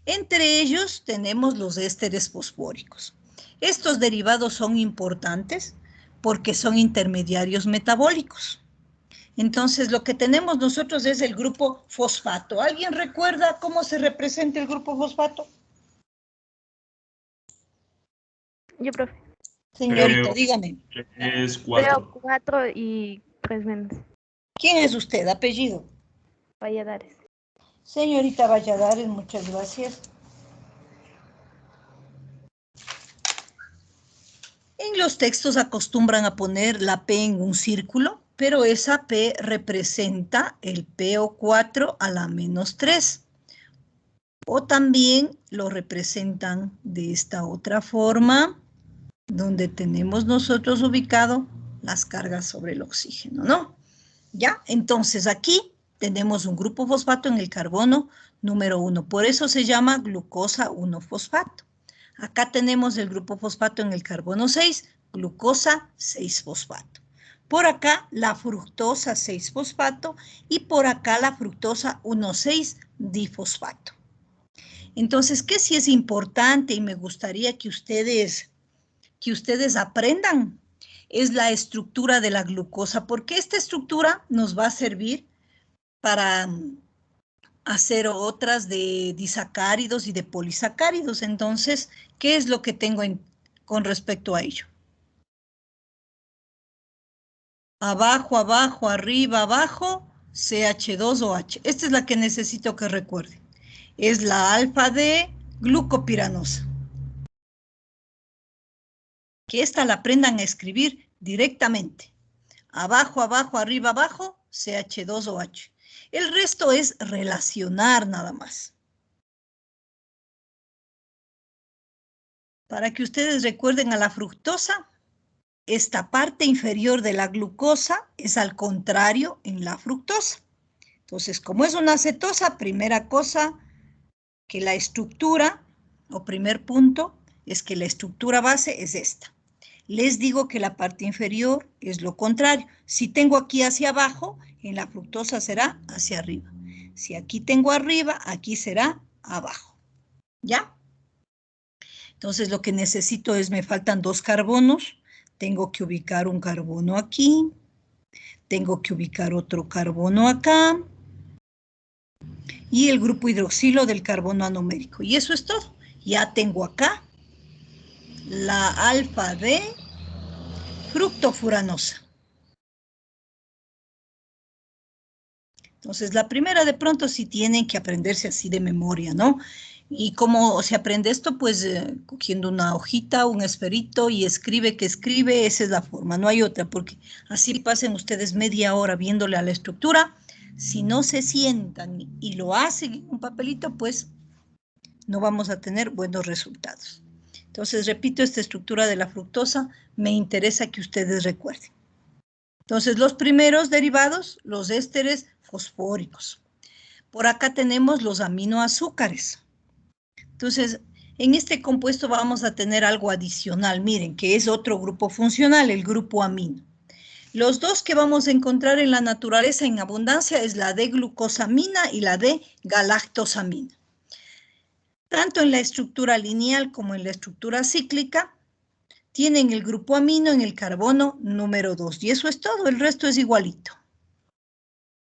Entre ellos tenemos los ésteres fosfóricos. Estos derivados son importantes porque son intermediarios metabólicos. Entonces, lo que tenemos nosotros es el grupo fosfato. ¿Alguien recuerda cómo se representa el grupo fosfato? Yo, profe. Señorita, dígame. Es 4. 4 y 3 menos. ¿Quién es usted? ¿Apellido? Valladares. Señorita Valladares, muchas gracias. En los textos acostumbran a poner la P en un círculo, pero esa P representa el PO4 a la menos 3. O también lo representan de esta otra forma, donde tenemos nosotros ubicado las cargas sobre el oxígeno, ¿no? ¿Ya? Entonces aquí tenemos un grupo fosfato en el carbono número 1, por eso se llama glucosa 1-fosfato. Acá tenemos el grupo fosfato en el carbono 6, glucosa 6-fosfato. Por acá la fructosa 6-fosfato y por acá la fructosa 1,6-difosfato. Entonces, ¿qué sí es importante y me gustaría que ustedes aprendan? Es la estructura de la glucosa, porque esta estructura nos va a servir para hacer otras de disacáridos y de polisacáridos. Entonces, ¿qué es lo que tengo con respecto a ello? abajo, abajo, arriba, abajo, CH2OH. Esta es la que necesito que recuerden. Es la alfa de glucopiranosa. Que esta la aprendan a escribir directamente. Abajo, abajo, arriba, abajo, CH2OH. El resto es relacionar nada más. Para que ustedes recuerden a la fructosa, esta parte inferior de la glucosa es al contrario en la fructosa. Entonces, como es una cetosa, primera cosa que la estructura, o primer punto, es que la estructura base es esta. Les digo que la parte inferior es lo contrario. Si tengo aquí hacia abajo, en la fructosa será hacia arriba. Si aquí tengo arriba, aquí será abajo. ¿Ya? Entonces lo que necesito es, me faltan 2 carbonos. Tengo que ubicar un carbono aquí. Tengo que ubicar otro carbono acá. Y el grupo hidroxilo del carbono anomérico. Y eso es todo. Ya tengo acá la alfa de fructofuranosa. Entonces, la primera de pronto sí tienen que aprenderse así de memoria, ¿no? ¿Y cómo se aprende esto? Pues cogiendo una hojita, un esferito y escribe que escribe, esa es la forma, no hay otra, porque así pasen ustedes media hora viéndole a la estructura. Si no se sientan y lo hacen en un papelito, pues no vamos a tener buenos resultados. Entonces, repito, esta estructura de la fructosa me interesa que ustedes recuerden. Entonces, los primeros derivados, los ésteres fosfóricos. Por acá tenemos los aminoazúcares. Entonces, en este compuesto vamos a tener algo adicional, miren, que es otro grupo funcional, el grupo amino. Los dos que vamos a encontrar en la naturaleza en abundancia es la D-glucosamina y la D-galactosamina. Tanto en la estructura lineal como en la estructura cíclica, tienen el grupo amino en el carbono número 2. Y eso es todo, el resto es igualito.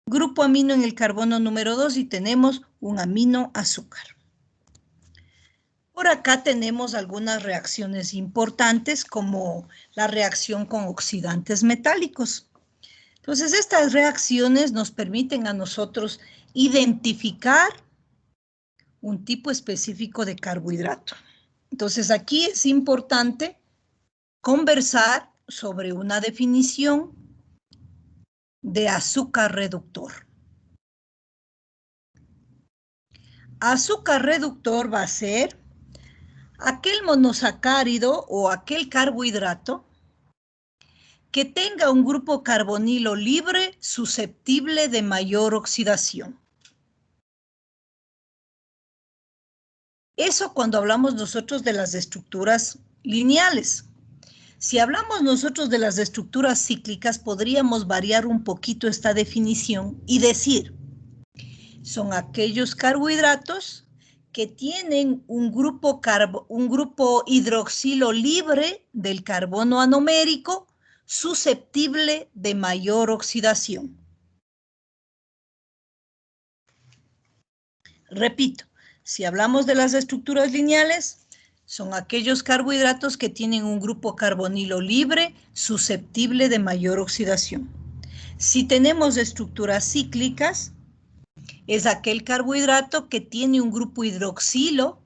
Grupo amino en el carbono número 2 y tenemos un aminoazúcar. Por acá tenemos algunas reacciones importantes como la reacción con oxidantes metálicos. Entonces, estas reacciones nos permiten a nosotros identificar un tipo específico de carbohidrato. Entonces, aquí es importante conversar sobre una definición de azúcar reductor. Azúcar reductor va a ser aquel monosacárido o aquel carbohidrato que tenga un grupo carbonilo libre susceptible de mayor oxidación. Eso cuando hablamos nosotros de las estructuras lineales. Si hablamos nosotros de las estructuras cíclicas, podríamos variar un poquito esta definición y decir, son aquellos carbohidratos que tienen un grupo hidroxilo libre del carbono anomérico susceptible de mayor oxidación. Repito, si hablamos de las estructuras lineales, son aquellos carbohidratos que tienen un grupo carbonilo libre susceptible de mayor oxidación. Si tenemos estructuras cíclicas, es aquel carbohidrato que tiene un grupo hidroxilo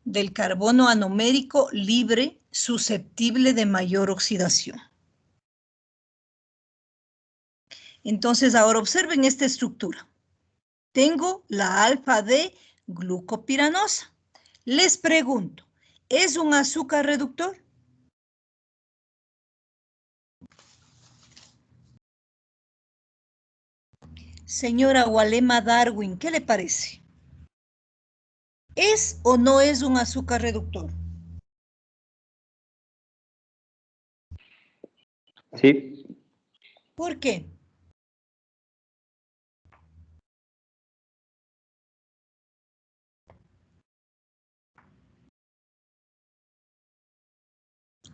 del carbono anomérico libre susceptible de mayor oxidación. Entonces, ahora observen esta estructura. Tengo la alfa de glucopiranosa. Les pregunto, ¿es un azúcar reductor? Señora Walema Darwin, ¿qué le parece? ¿Es o no es un azúcar reductor? Sí. ¿Por qué?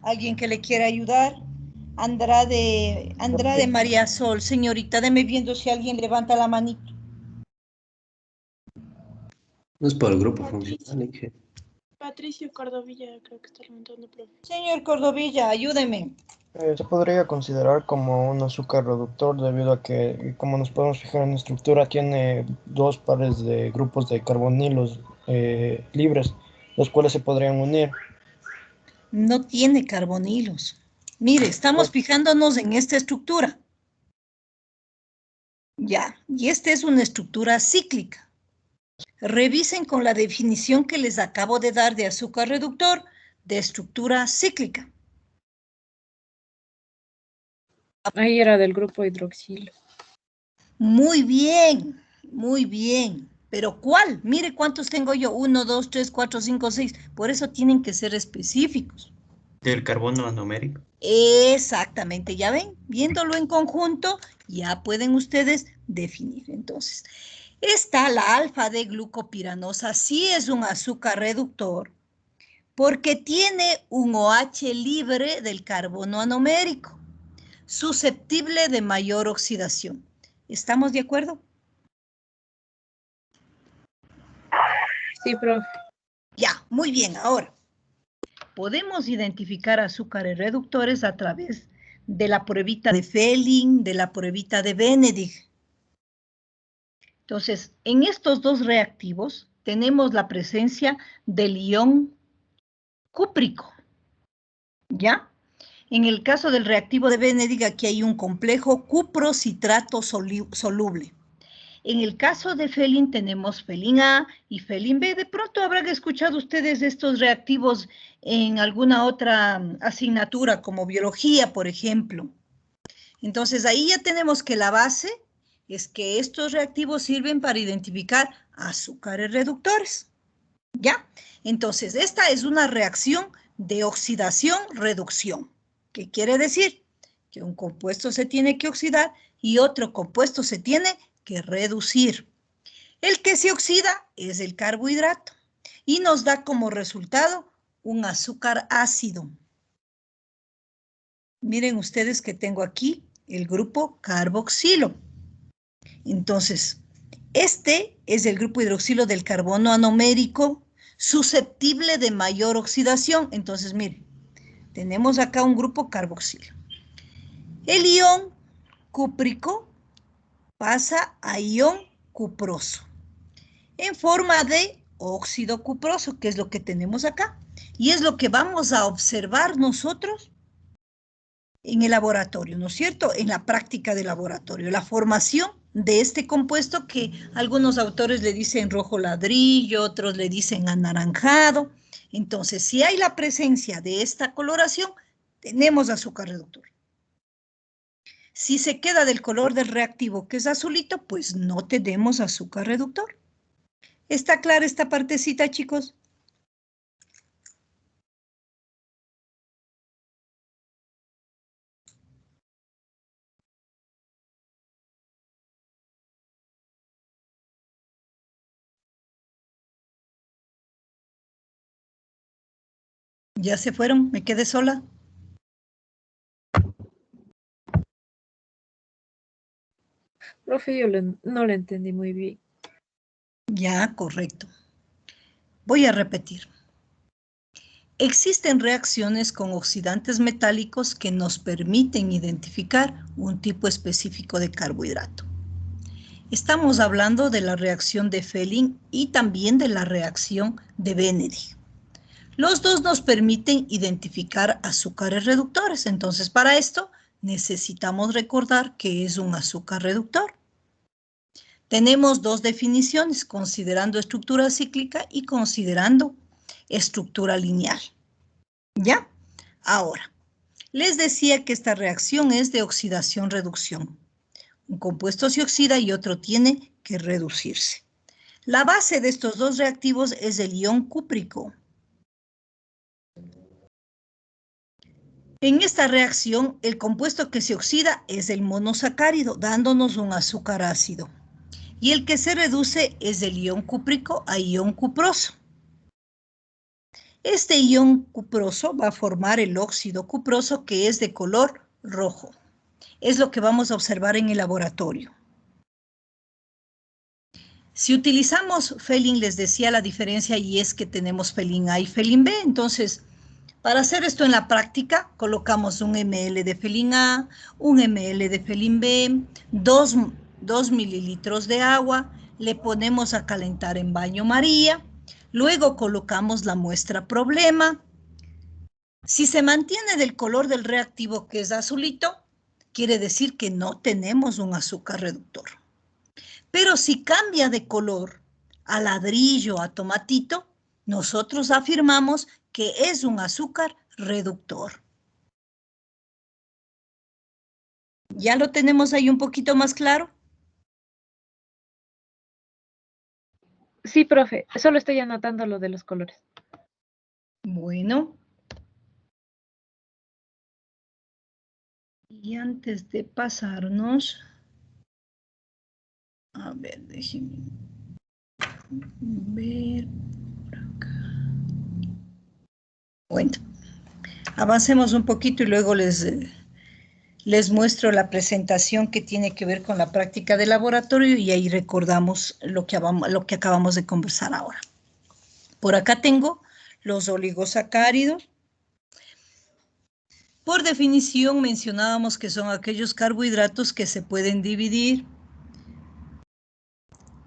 ¿Alguien que le quiera ayudar? Andrade María Sol, señorita, deme viendo si alguien levanta la manito. No es por el grupo funcional. Patricio Cordovilla, creo que está levantando, profe. Señor Cordovilla, ayúdeme. Se podría considerar como un azúcar reductor debido a que, como nos podemos fijar en la estructura, tiene dos pares de grupos de carbonilos libres, los cuales se podrían unir. No tiene carbonilos. Mire, estamos fijándonos en esta estructura. Ya, y esta es una estructura cíclica. Revisen con la definición que les acabo de dar de azúcar reductor de estructura cíclica. Ahí era del grupo hidroxilo. Muy bien, muy bien. ¿Pero cuál? Mire cuántos tengo yo. 1, 2, 3, 4, 5, 6. Por eso tienen que ser específicos. Del carbono anomérico. Exactamente, ya ven, viéndolo en conjunto, ya pueden ustedes definir. Entonces, esta, la alfa-D-glucopiranosa, sí es un azúcar reductor porque tiene un OH libre del carbono anomérico, susceptible de mayor oxidación. ¿Estamos de acuerdo? Sí, profe. Ya, muy bien, ahora. Podemos identificar azúcares reductores a través de la pruebita de Fehling, de la pruebita de Benedict. Entonces, en estos dos reactivos tenemos la presencia del ion cúprico, ¿ya? En el caso del reactivo de Benedict, aquí hay un complejo cuprocitrato soluble. En el caso de Fehling tenemos Fehling A y Fehling B. De pronto habrán escuchado ustedes estos reactivos en alguna otra asignatura, como biología, por ejemplo. Entonces, ahí ya tenemos que la base es que estos reactivos sirven para identificar azúcares reductores. ¿Ya? Entonces, esta es una reacción de oxidación-reducción. ¿Qué quiere decir? Que un compuesto se tiene que oxidar y otro compuesto se tiene que reducir. El que se oxida es el carbohidrato y nos da como resultado un azúcar ácido. Miren ustedes que tengo aquí el grupo carboxilo. Entonces, este es el grupo hidroxilo del carbono anomérico susceptible de mayor oxidación. Entonces, miren, tenemos acá un grupo carboxilo. El ion cúprico pasa a ion cuproso en forma de óxido cuproso, que es lo que tenemos acá. Y es lo que vamos a observar nosotros en el laboratorio, ¿no es cierto? En la práctica de laboratorio, la formación de este compuesto que algunos autores le dicen rojo ladrillo, otros le dicen anaranjado. Entonces, si hay la presencia de esta coloración, tenemos azúcar reductor. Si se queda del color del reactivo, que es azulito, pues no tenemos azúcar reductor. ¿Está clara esta partecita, chicos? ¿Ya se fueron? ¿Me quedé sola? Profe, yo no lo entendí muy bien. Ya, correcto. Voy a repetir. Existen reacciones con oxidantes metálicos que nos permiten identificar un tipo específico de carbohidrato. Estamos hablando de la reacción de Fehling y también de la reacción de Benedict. Los dos nos permiten identificar azúcares reductores. Entonces, para esto necesitamos recordar que es un azúcar reductor. Tenemos dos definiciones, considerando estructura cíclica y considerando estructura lineal. ¿Ya? Ahora, les decía que esta reacción es de oxidación-reducción. Un compuesto se oxida y otro tiene que reducirse. La base de estos dos reactivos es el ion cúprico. En esta reacción, el compuesto que se oxida es el monosacárido, dándonos un azúcar ácido. Y el que se reduce es el ion cúprico a ion cuproso. Este ion cuproso va a formar el óxido cuproso que es de color rojo. Es lo que vamos a observar en el laboratorio. Si utilizamos Fehling, les decía la diferencia y es que tenemos Fehling A y Fehling B. Entonces, Para hacer esto en la práctica, colocamos un ml de felín A, un ml de felín B, 2 mililitros de agua, le ponemos a calentar en baño María, luego colocamos la muestra problema. Si se mantiene del color del reactivo, que es azulito, quiere decir que no tenemos un azúcar reductor. Pero si cambia de color a ladrillo, a tomatito, nosotros afirmamos que es un azúcar reductor. ¿Ya lo tenemos ahí un poquito más claro? Sí, profe, solo estoy anotando lo de los colores. Bueno. Y antes de pasarnos, a ver, déjenme ver por acá. Bueno, avancemos un poquito y luego les muestro la presentación que tiene que ver con la práctica de laboratorio y ahí recordamos lo que acabamos de conversar ahora. Por acá tengo los oligosacáridos. Por definición mencionábamos que son aquellos carbohidratos que se pueden dividir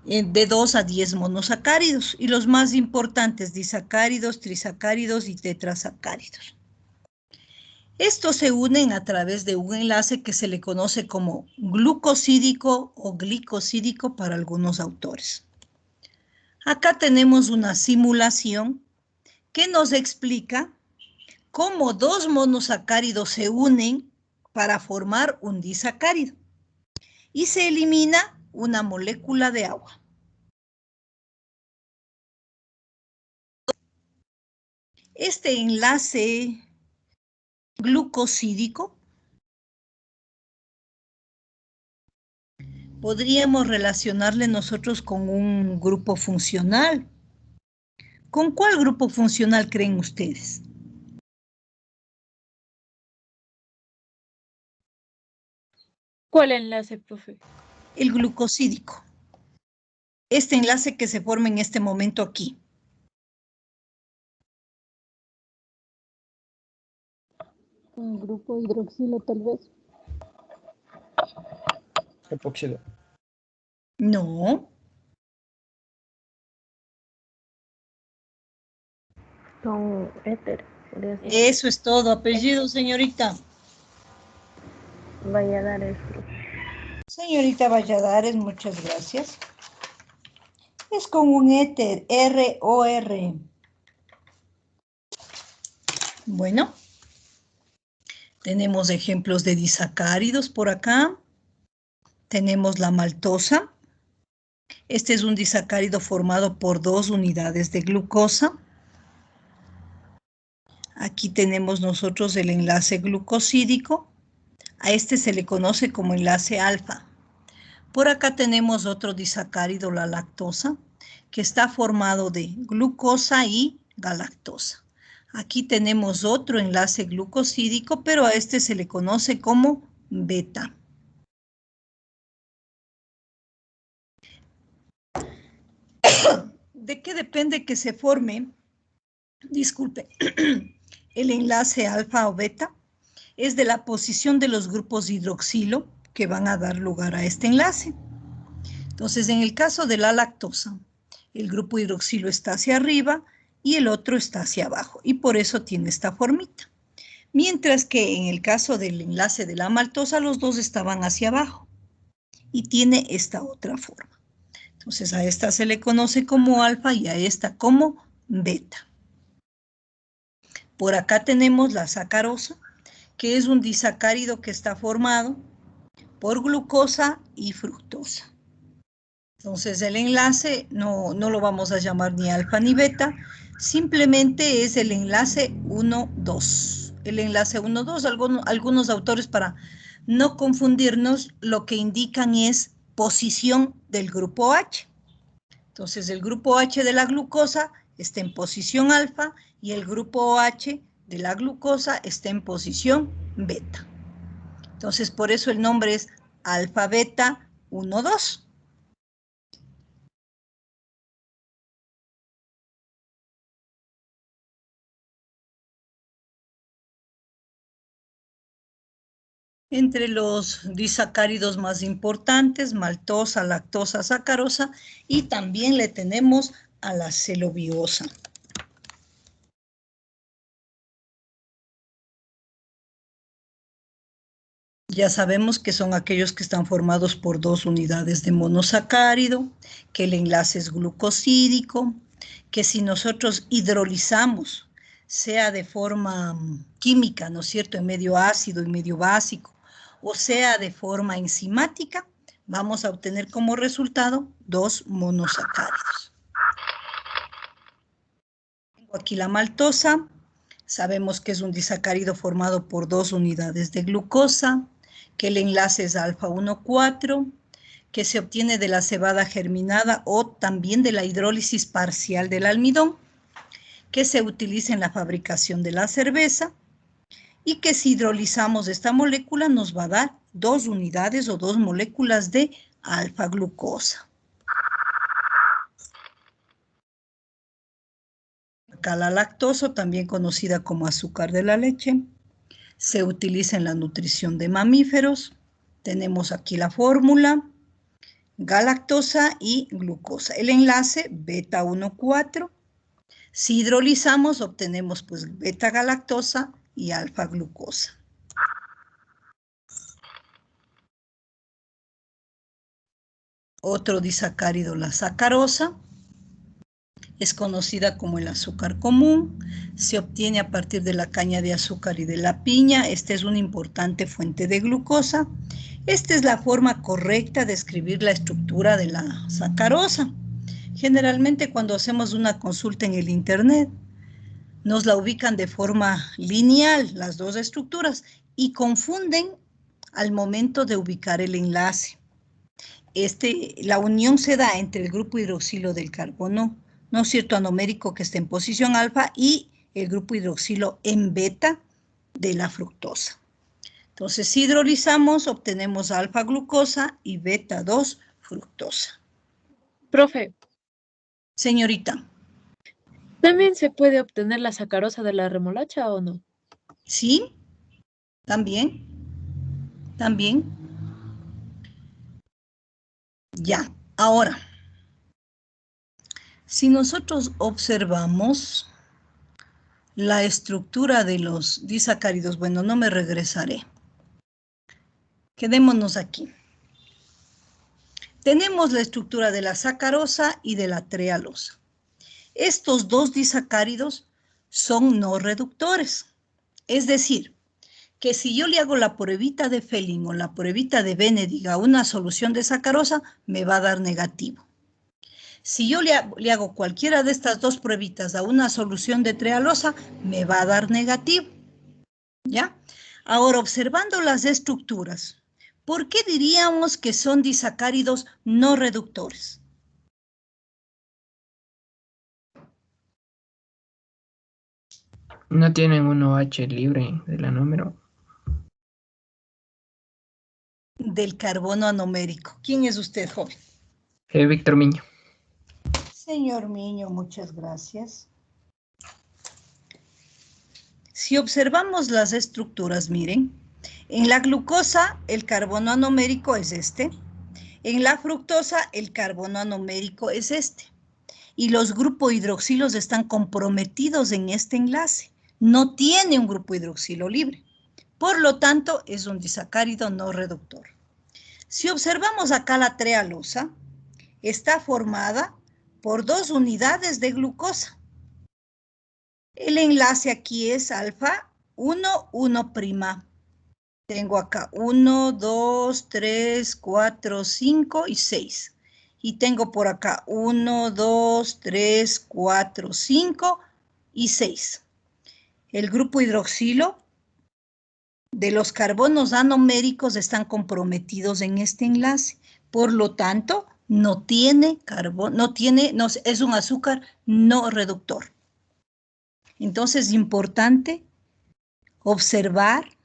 de 2 a 10 monosacáridos y los más importantes disacáridos, trisacáridos y tetrasacáridos. Estos se unen a través de un enlace que se le conoce como glucosídico o glicosídico para algunos autores. Acá tenemos una simulación que nos explica cómo 2 monosacáridos se unen para formar un disacárido y se elimina una molécula de agua. Este enlace glucosídico podríamos relacionarle nosotros con un grupo funcional. ¿Con cuál grupo funcional creen ustedes? ¿Cuál enlace, profe? El glucosídico. Este enlace que se forma en este momento aquí. Un grupo hidroxilo, tal vez. Epóxido. No. Son éter. Eso es todo. Apellido, señorita. Valladares. Señorita Valladares, muchas gracias. Es con un éter, ROR. Bueno, tenemos ejemplos de disacáridos por acá. Tenemos la maltosa. Este es un disacárido formado por 2 unidades de glucosa. Aquí tenemos nosotros el enlace glucosídico. A este se le conoce como enlace alfa. Por acá tenemos otro disacárido, la lactosa, que está formado de glucosa y galactosa. Aquí tenemos otro enlace glucosídico, pero a este se le conoce como beta. ¿De qué depende que se forme? Disculpe, el enlace alfa o beta es de la posición de los grupos hidroxilo que van a dar lugar a este enlace. Entonces, en el caso de la lactosa, el grupo hidroxilo está hacia arriba y el otro está hacia abajo, y por eso tiene esta formita. Mientras que en el caso del enlace de la maltosa, los dos estaban hacia abajo y tiene esta otra forma. Entonces, a esta se le conoce como alfa y a esta como beta. Por acá tenemos la sacarosa, que es un disacárido que está formado por glucosa y fructosa. Entonces el enlace no lo vamos a llamar ni alfa ni beta, simplemente es el enlace 1,2. El enlace 1,2, algunos autores para no confundirnos, lo que indican es posición del grupo H. Entonces el grupo H de la glucosa está en posición alfa y el grupo H de la glucosa está en posición beta. Entonces por eso el nombre es alfa beta 1,2. Entre los disacáridos más importantes, maltosa, lactosa, sacarosa, y también le tenemos a la celobiosa. Ya sabemos que son aquellos que están formados por 2 unidades de monosacárido, que el enlace es glucosídico, que si nosotros hidrolizamos, sea de forma química, ¿no es cierto?, en medio ácido y medio básico, o sea de forma enzimática, vamos a obtener como resultado 2 monosacáridos. Tengo aquí la maltosa. Sabemos que es un disacárido formado por 2 unidades de glucosa, que el enlace es alfa 1,4, que se obtiene de la cebada germinada o también de la hidrólisis parcial del almidón, que se utiliza en la fabricación de la cerveza, y que si hidrolizamos esta molécula nos va a dar 2 unidades o 2 moléculas de alfa-glucosa. Acá la lactosa, también conocida como azúcar de la leche, se utiliza en la nutrición de mamíferos. Tenemos aquí la fórmula, galactosa y glucosa. El enlace beta 1,4. Si hidrolizamos obtenemos pues beta galactosa y alfa glucosa. Otro disacárido, la sacarosa, es conocida como el azúcar común, se obtiene a partir de la caña de azúcar y de la piña. Esta es una importante fuente de glucosa. Esta es la forma correcta de escribir la estructura de la sacarosa. Generalmente cuando hacemos una consulta en el internet, nos la ubican de forma lineal, las 2 estructuras, y confunden al momento de ubicar el enlace. La unión se da entre el grupo hidroxilo del carbono, ¿no es cierto?, anomérico, que está en posición alfa, y el grupo hidroxilo en beta de la fructosa. Entonces, si hidrolizamos, obtenemos alfa-glucosa y beta-2 fructosa. Profe. Señorita. ¿También se puede obtener la sacarosa de la remolacha o no? Sí, también. También. Ya, ahora, si nosotros observamos la estructura de los disacáridos, bueno, no me regresaré. Quedémonos aquí. Tenemos la estructura de la sacarosa y de la trealosa. Estos 2 disacáridos son no reductores. Es decir, que si yo le hago la pruebita de Fehling o la pruebita de Benedig a una solución de sacarosa, me va a dar negativo. Si yo le hago cualquiera de estas 2 pruebitas a una solución de trealosa, me va a dar negativo. ¿Ya? Ahora, observando las estructuras, ¿por qué diríamos que son disacáridos no reductores? No tienen un OH libre de la número. Del carbono anomérico. ¿Quién es usted, joven? Víctor Miño. Señor Miño, muchas gracias. Si observamos las estructuras, miren, en la glucosa el carbono anomérico es este, en la fructosa el carbono anomérico es este, y los grupos hidroxilos están comprometidos en este enlace, no tiene un grupo hidroxilo libre, por lo tanto es un disacárido no reductor. Si observamos acá la trealosa, está formada por 2 unidades de glucosa. El enlace aquí es alfa 1, 1'. Tengo acá 1, 2, 3, 4, 5 y 6. Y tengo por acá 1, 2, 3, 4, 5 y 6. El grupo hidroxilo de los carbonos anoméricos están comprometidos en este enlace. Por lo tanto, no tiene carbono, es un azúcar no reductor. Entonces, es importante observar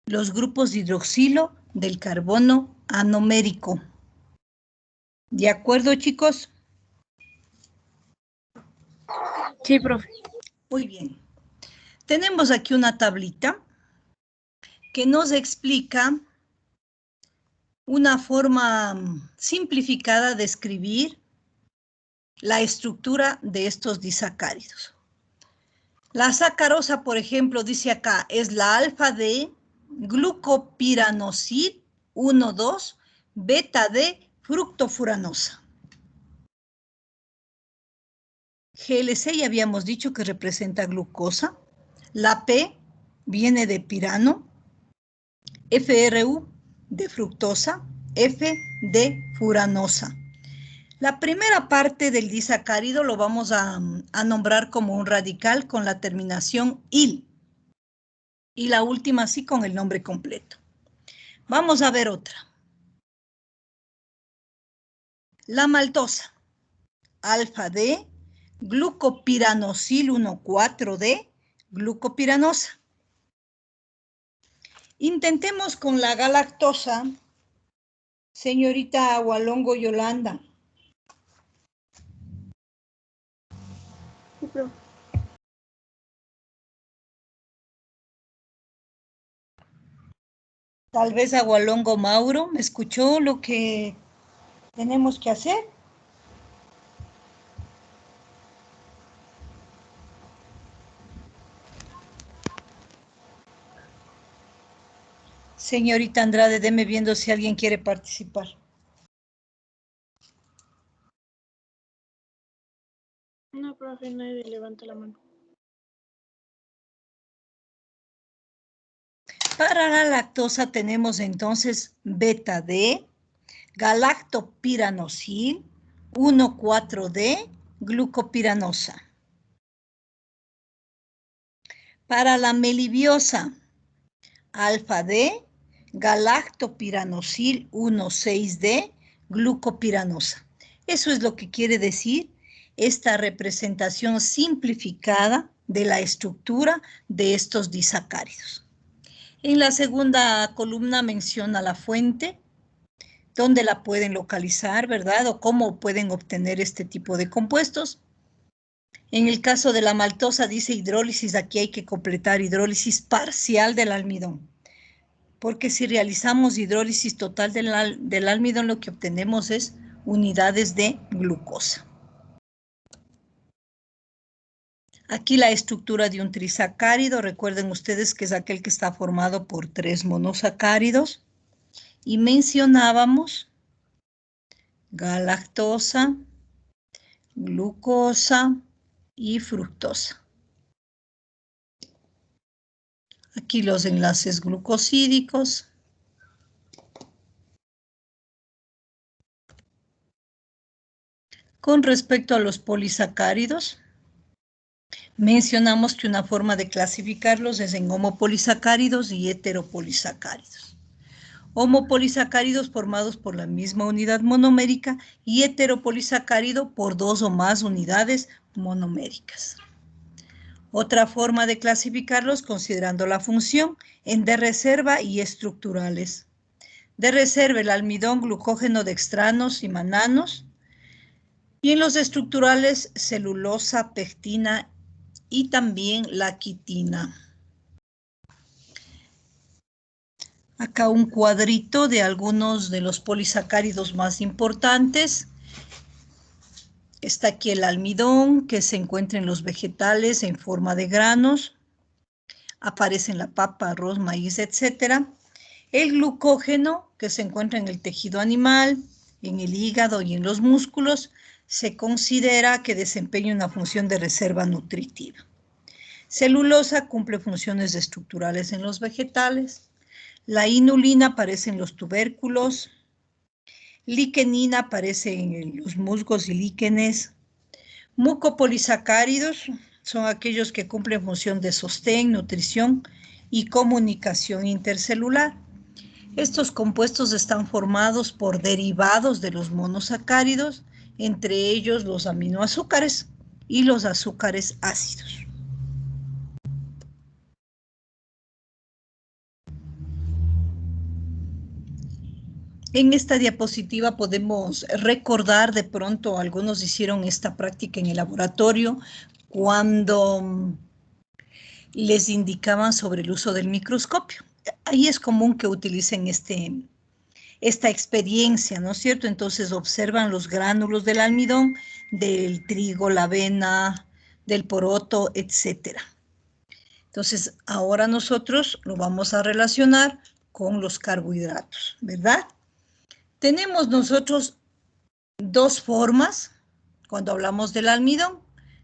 los grupos de hidroxilo del carbono anomérico. ¿De acuerdo, chicos? Sí, profe. Muy bien. Tenemos aquí una tablita que nos explica una forma simplificada de escribir la estructura de estos disacáridos. La sacarosa, por ejemplo, dice acá, es la alfa de glucopiranosil 1,2, beta de fructofuranosa. GLC ya habíamos dicho que representa glucosa. La P viene de pirano, FRU de fructosa, F de furanosa. La primera parte del disacárido lo vamos a nombrar como un radical con la terminación -il. Y la última sí con el nombre completo. Vamos a ver otra. La maltosa, alfa D, glucopiranosil 1,4D, glucopiranosa. Intentemos con la galactosa, señorita Hualongo Yolanda. Sí, profe. Tal vez a Hualongo Mauro, ¿me escuchó lo que tenemos que hacer? Señorita Andrade, deme viendo si alguien quiere participar. No, profe, nadie levanta la mano. Para la lactosa tenemos entonces beta D, galactopiranosil, 1,4D, glucopiranosa. Para la melibiosa, alfa D, galactopiranosil 1,6D, glucopiranosa. Eso es lo que quiere decir esta representación simplificada de la estructura de estos disacáridos. En la segunda columna menciona la fuente, dónde la pueden localizar, ¿verdad? O cómo pueden obtener este tipo de compuestos. En el caso de la maltosa dice hidrólisis, aquí hay que completar hidrólisis parcial del almidón. Porque si realizamos hidrólisis total del almidón, lo que obtenemos es unidades de glucosa. Aquí la estructura de un trisacárido, recuerden ustedes que es aquel que está formado por 3 monosacáridos. Y mencionábamos galactosa, glucosa y fructosa. Aquí los enlaces glucosídicos. Con respecto a los polisacáridos, mencionamos que una forma de clasificarlos es en homopolisacáridos y heteropolisacáridos. Homopolisacáridos formados por la misma unidad monomérica y heteropolisacárido por 2 o más unidades monoméricas. Otra forma de clasificarlos considerando la función en de reserva y estructurales. De reserva el almidón, glucógeno, dextranos y mananos. Y en los estructurales celulosa, pectina y también la quitina. Acá un cuadrito de algunos de los polisacáridos más importantes. Está aquí el almidón que se encuentra en los vegetales en forma de granos. Aparece en la papa, arroz, maíz, etc. El glucógeno que se encuentra en el tejido animal, en el hígado y en los músculos, se considera que desempeña una función de reserva nutritiva. Celulosa cumple funciones estructurales en los vegetales. La inulina aparece en los tubérculos. Liquenina aparece en los musgos y líquenes. Mucopolisacáridos son aquellos que cumplen función de sostén, nutrición y comunicación intercelular. Estos compuestos están formados por derivados de los monosacáridos, entre ellos los aminoazúcares y los azúcares ácidos. En esta diapositiva podemos recordar, de pronto algunos hicieron esta práctica en el laboratorio, cuando les indicaban sobre el uso del microscopio. ahí es común que utilicen esta experiencia, ¿no es cierto? Entonces observan los gránulos del almidón, del trigo, la avena, del poroto, etc. Entonces, ahora nosotros lo vamos a relacionar con los carbohidratos, ¿verdad? Tenemos nosotros dos formas cuando hablamos del almidón.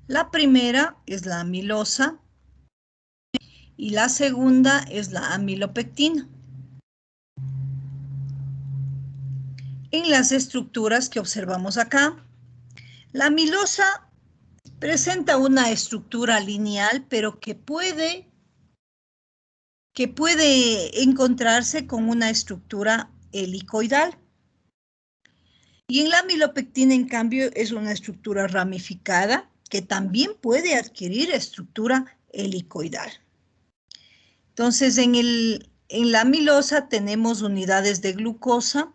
La primera es la amilosa y la segunda es la amilopectina. En las estructuras que observamos acá, la amilosa presenta una estructura lineal, pero que puede encontrarse con una estructura helicoidal. Y en la amilopectina, en cambio, es una estructura ramificada que también puede adquirir estructura helicoidal. Entonces, en la amilosa tenemos unidades de glucosa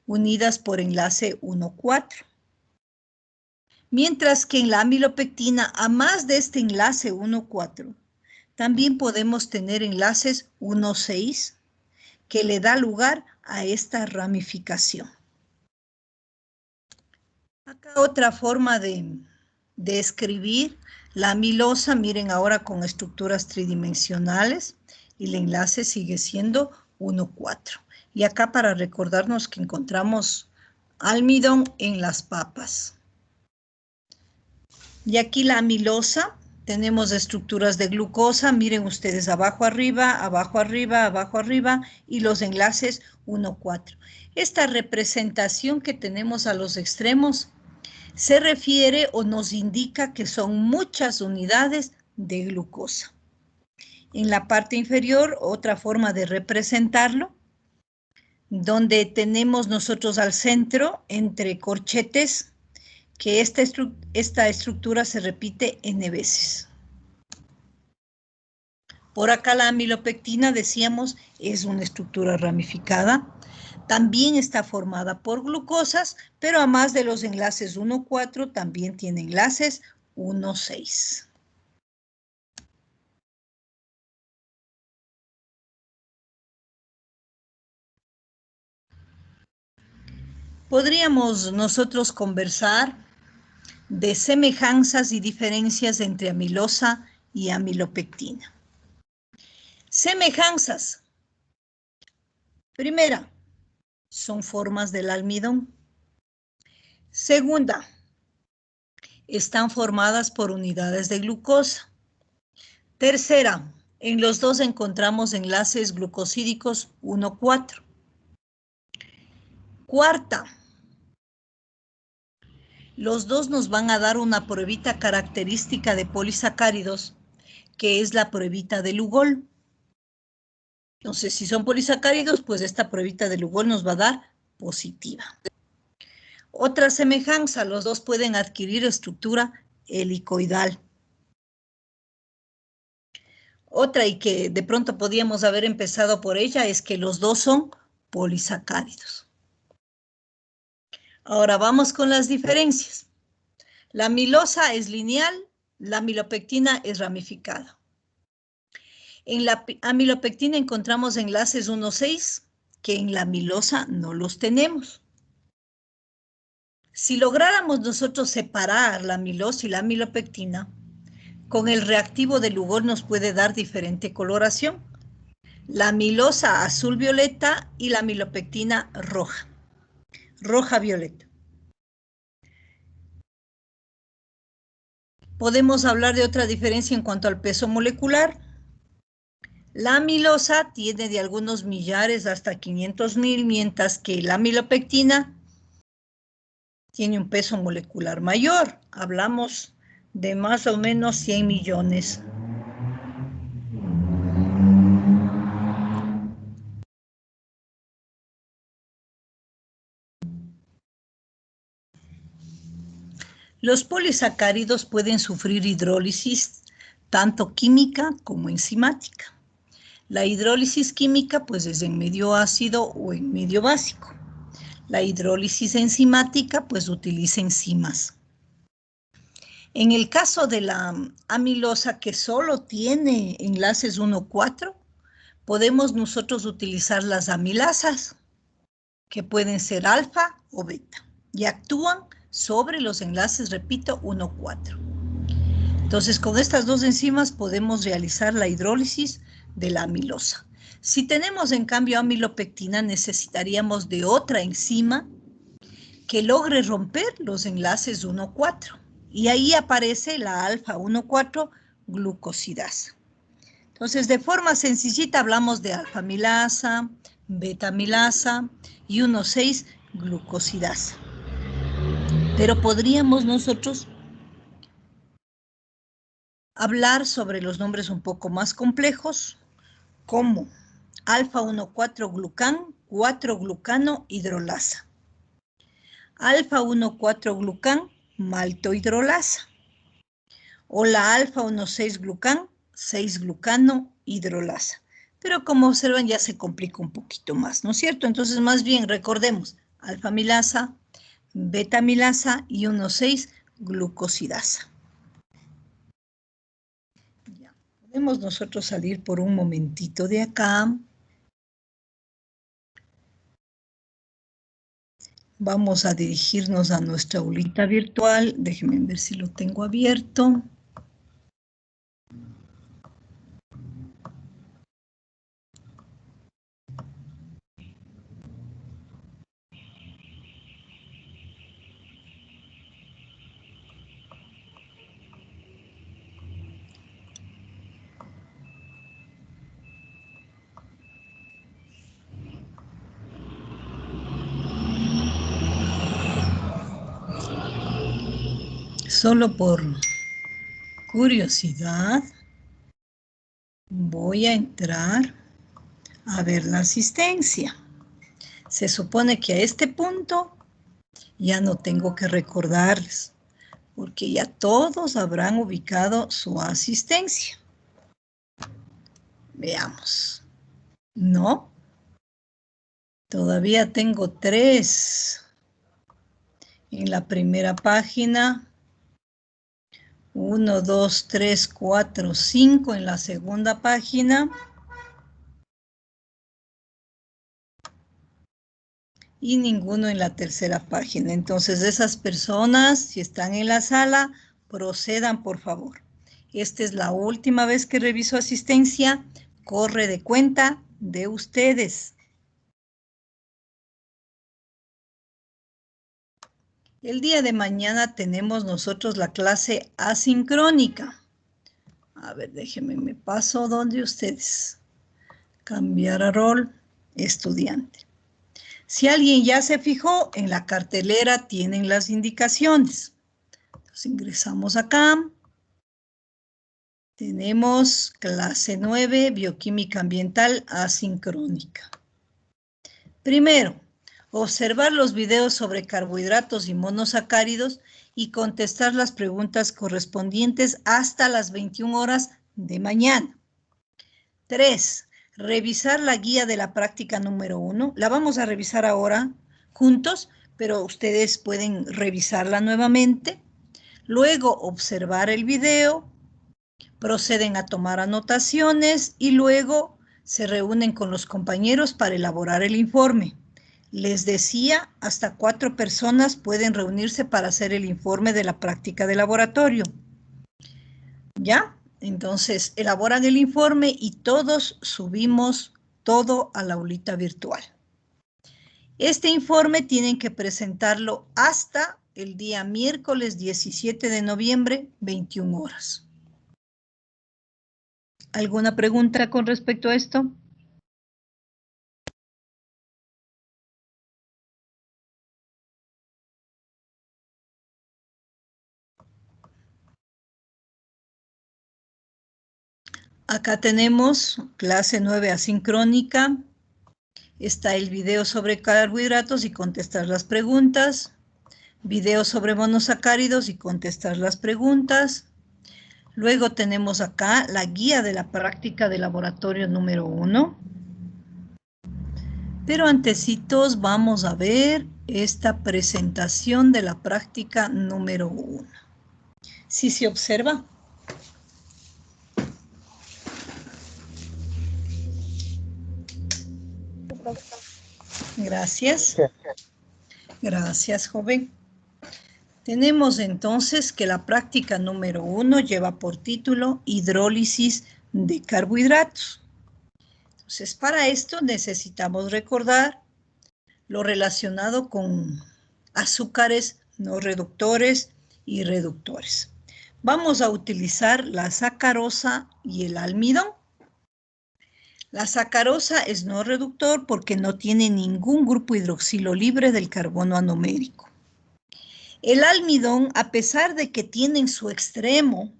unidas por enlace 1,4. Mientras que en la amilopectina, a más de este enlace 1,4, también podemos tener enlaces 1,6 que le da lugar a esta ramificación. Acá otra forma de escribir la amilosa, miren ahora con estructuras tridimensionales y el enlace sigue siendo 1,4. Y acá para recordarnos que encontramos almidón en las papas. Y aquí la amilosa, tenemos estructuras de glucosa, miren ustedes abajo arriba, abajo arriba, abajo arriba y los enlaces 1,4. Esta representación que tenemos a los extremos se refiere o nos indica que son muchas unidades de glucosa. En la parte inferior, otra forma de representarlo, donde tenemos nosotros al centro, entre corchetes, que esta estructura se repite n veces. Por acá la amilopectina, decíamos, es una estructura ramificada. También está formada por glucosas, pero a más de los enlaces 1,4 también tiene enlaces 1,6. Podríamos nosotros conversar de semejanzas y diferencias entre amilosa y amilopectina. Semejanzas. Primera, son formas del almidón. Segunda, están formadas por unidades de glucosa. Tercera, en los dos encontramos enlaces glucosídicos 1,4. Cuarta, los dos nos van a dar una pruebita característica de polisacáridos, que es la pruebita de Lugol. Entonces, si son polisacáridos, pues esta pruebita de Lugol nos va a dar positiva. Otra semejanza, los dos pueden adquirir estructura helicoidal. Otra, y que de pronto podíamos haber empezado por ella, es que los dos son polisacáridos. Ahora vamos con las diferencias. La amilosa es lineal, la amilopectina es ramificada. En la amilopectina encontramos enlaces 1,6, que en la amilosa no los tenemos. Si lográramos nosotros separar la amilosa y la amilopectina, con el reactivo de Lugol nos puede dar diferente coloración. La amilosa azul-violeta y la amilopectina roja. Roja-violeta. Podemos hablar de otra diferencia en cuanto al peso molecular. La amilosa tiene de algunos millares hasta 500.000, mientras que la amilopectina tiene un peso molecular mayor. Hablamos de más o menos 100 millones. Los polisacáridos pueden sufrir hidrólisis tanto química como enzimática. La hidrólisis química pues es en medio ácido o en medio básico. La hidrólisis enzimática pues utiliza enzimas. En el caso de la amilosa que solo tiene enlaces 1,4, podemos nosotros utilizar las amilasas, que pueden ser alfa o beta, y actúan sobre los enlaces, repito, 1,4. Entonces, con estas dos enzimas podemos realizar la hidrólisis de la amilosa. Si tenemos, en cambio, amilopectina, necesitaríamos de otra enzima que logre romper los enlaces 1,4. Y ahí aparece la alfa 1,4 glucosidasa. Entonces, de forma sencillita hablamos de alfa-amilasa, beta-amilasa y 1,6 glucosidasa. Pero podríamos nosotros hablar sobre los nombres un poco más complejos, como alfa 1,4 glucán, 4-glucano hidrolasa. Alfa 1,4 glucán, maltohidrolasa. O la alfa 1,6 glucán, 6-glucano hidrolasa. Pero como observan ya se complica un poquito más, ¿no es cierto? Entonces más bien recordemos alfa-amilasa, beta-amilasa y 1,6 glucosidasa. Ya, podemos nosotros salir por un momentito de acá. Vamos a dirigirnos a nuestra aulita virtual. Déjenme ver si lo tengo abierto. Solo por curiosidad, voy a entrar a ver la asistencia. Se supone que a este punto ya no tengo que recordarles, porque ya todos habrán ubicado su asistencia. Veamos. ¿No? Todavía tengo 3 en la primera página. 1, 2, 3, 4, 5 en la segunda página. Y ninguno en la tercera página. Entonces, esas personas, si están en la sala, procedan, por favor. Esta es la última vez que reviso asistencia. Corre de cuenta de ustedes. El día de mañana tenemos nosotros la clase asincrónica. A ver, déjenme, me paso donde ustedes. Cambiar a rol, estudiante. Si alguien ya se fijó, en la cartelera tienen las indicaciones. Entonces ingresamos acá. Tenemos clase 9, bioquímica ambiental asincrónica. Primero, observar los videos sobre carbohidratos y monosacáridos y contestar las preguntas correspondientes hasta las 21 horas de mañana. 3. Revisar la guía de la práctica número 1. La vamos a revisar ahora juntos, pero ustedes pueden revisarla nuevamente. Luego observar el video, proceden a tomar anotaciones y luego se reúnen con los compañeros para elaborar el informe. Les decía, hasta 4 personas pueden reunirse para hacer el informe de la práctica de laboratorio. ¿Ya? Entonces, elaboran el informe y todos subimos todo a la aulita virtual. Este informe tienen que presentarlo hasta el día miércoles 17 de noviembre, 21 horas. ¿Alguna pregunta con respecto a esto? Acá tenemos clase 9 asincrónica. Está el video sobre carbohidratos y contestar las preguntas. Video sobre monosacáridos y contestar las preguntas. Luego tenemos acá la guía de la práctica de laboratorio número 1. Pero antecitos vamos a ver esta presentación de la práctica número 1. ¿Sí se observa? Gracias. Gracias, joven. Tenemos entonces que la práctica número 1 lleva por título hidrólisis de carbohidratos. Entonces, para esto necesitamos recordar lo relacionado con azúcares no reductores y reductores. Vamos a utilizar la sacarosa y el almidón. La sacarosa es no reductor porque no tiene ningún grupo hidroxilo libre del carbono anomérico. El almidón, a pesar de que tiene en su extremo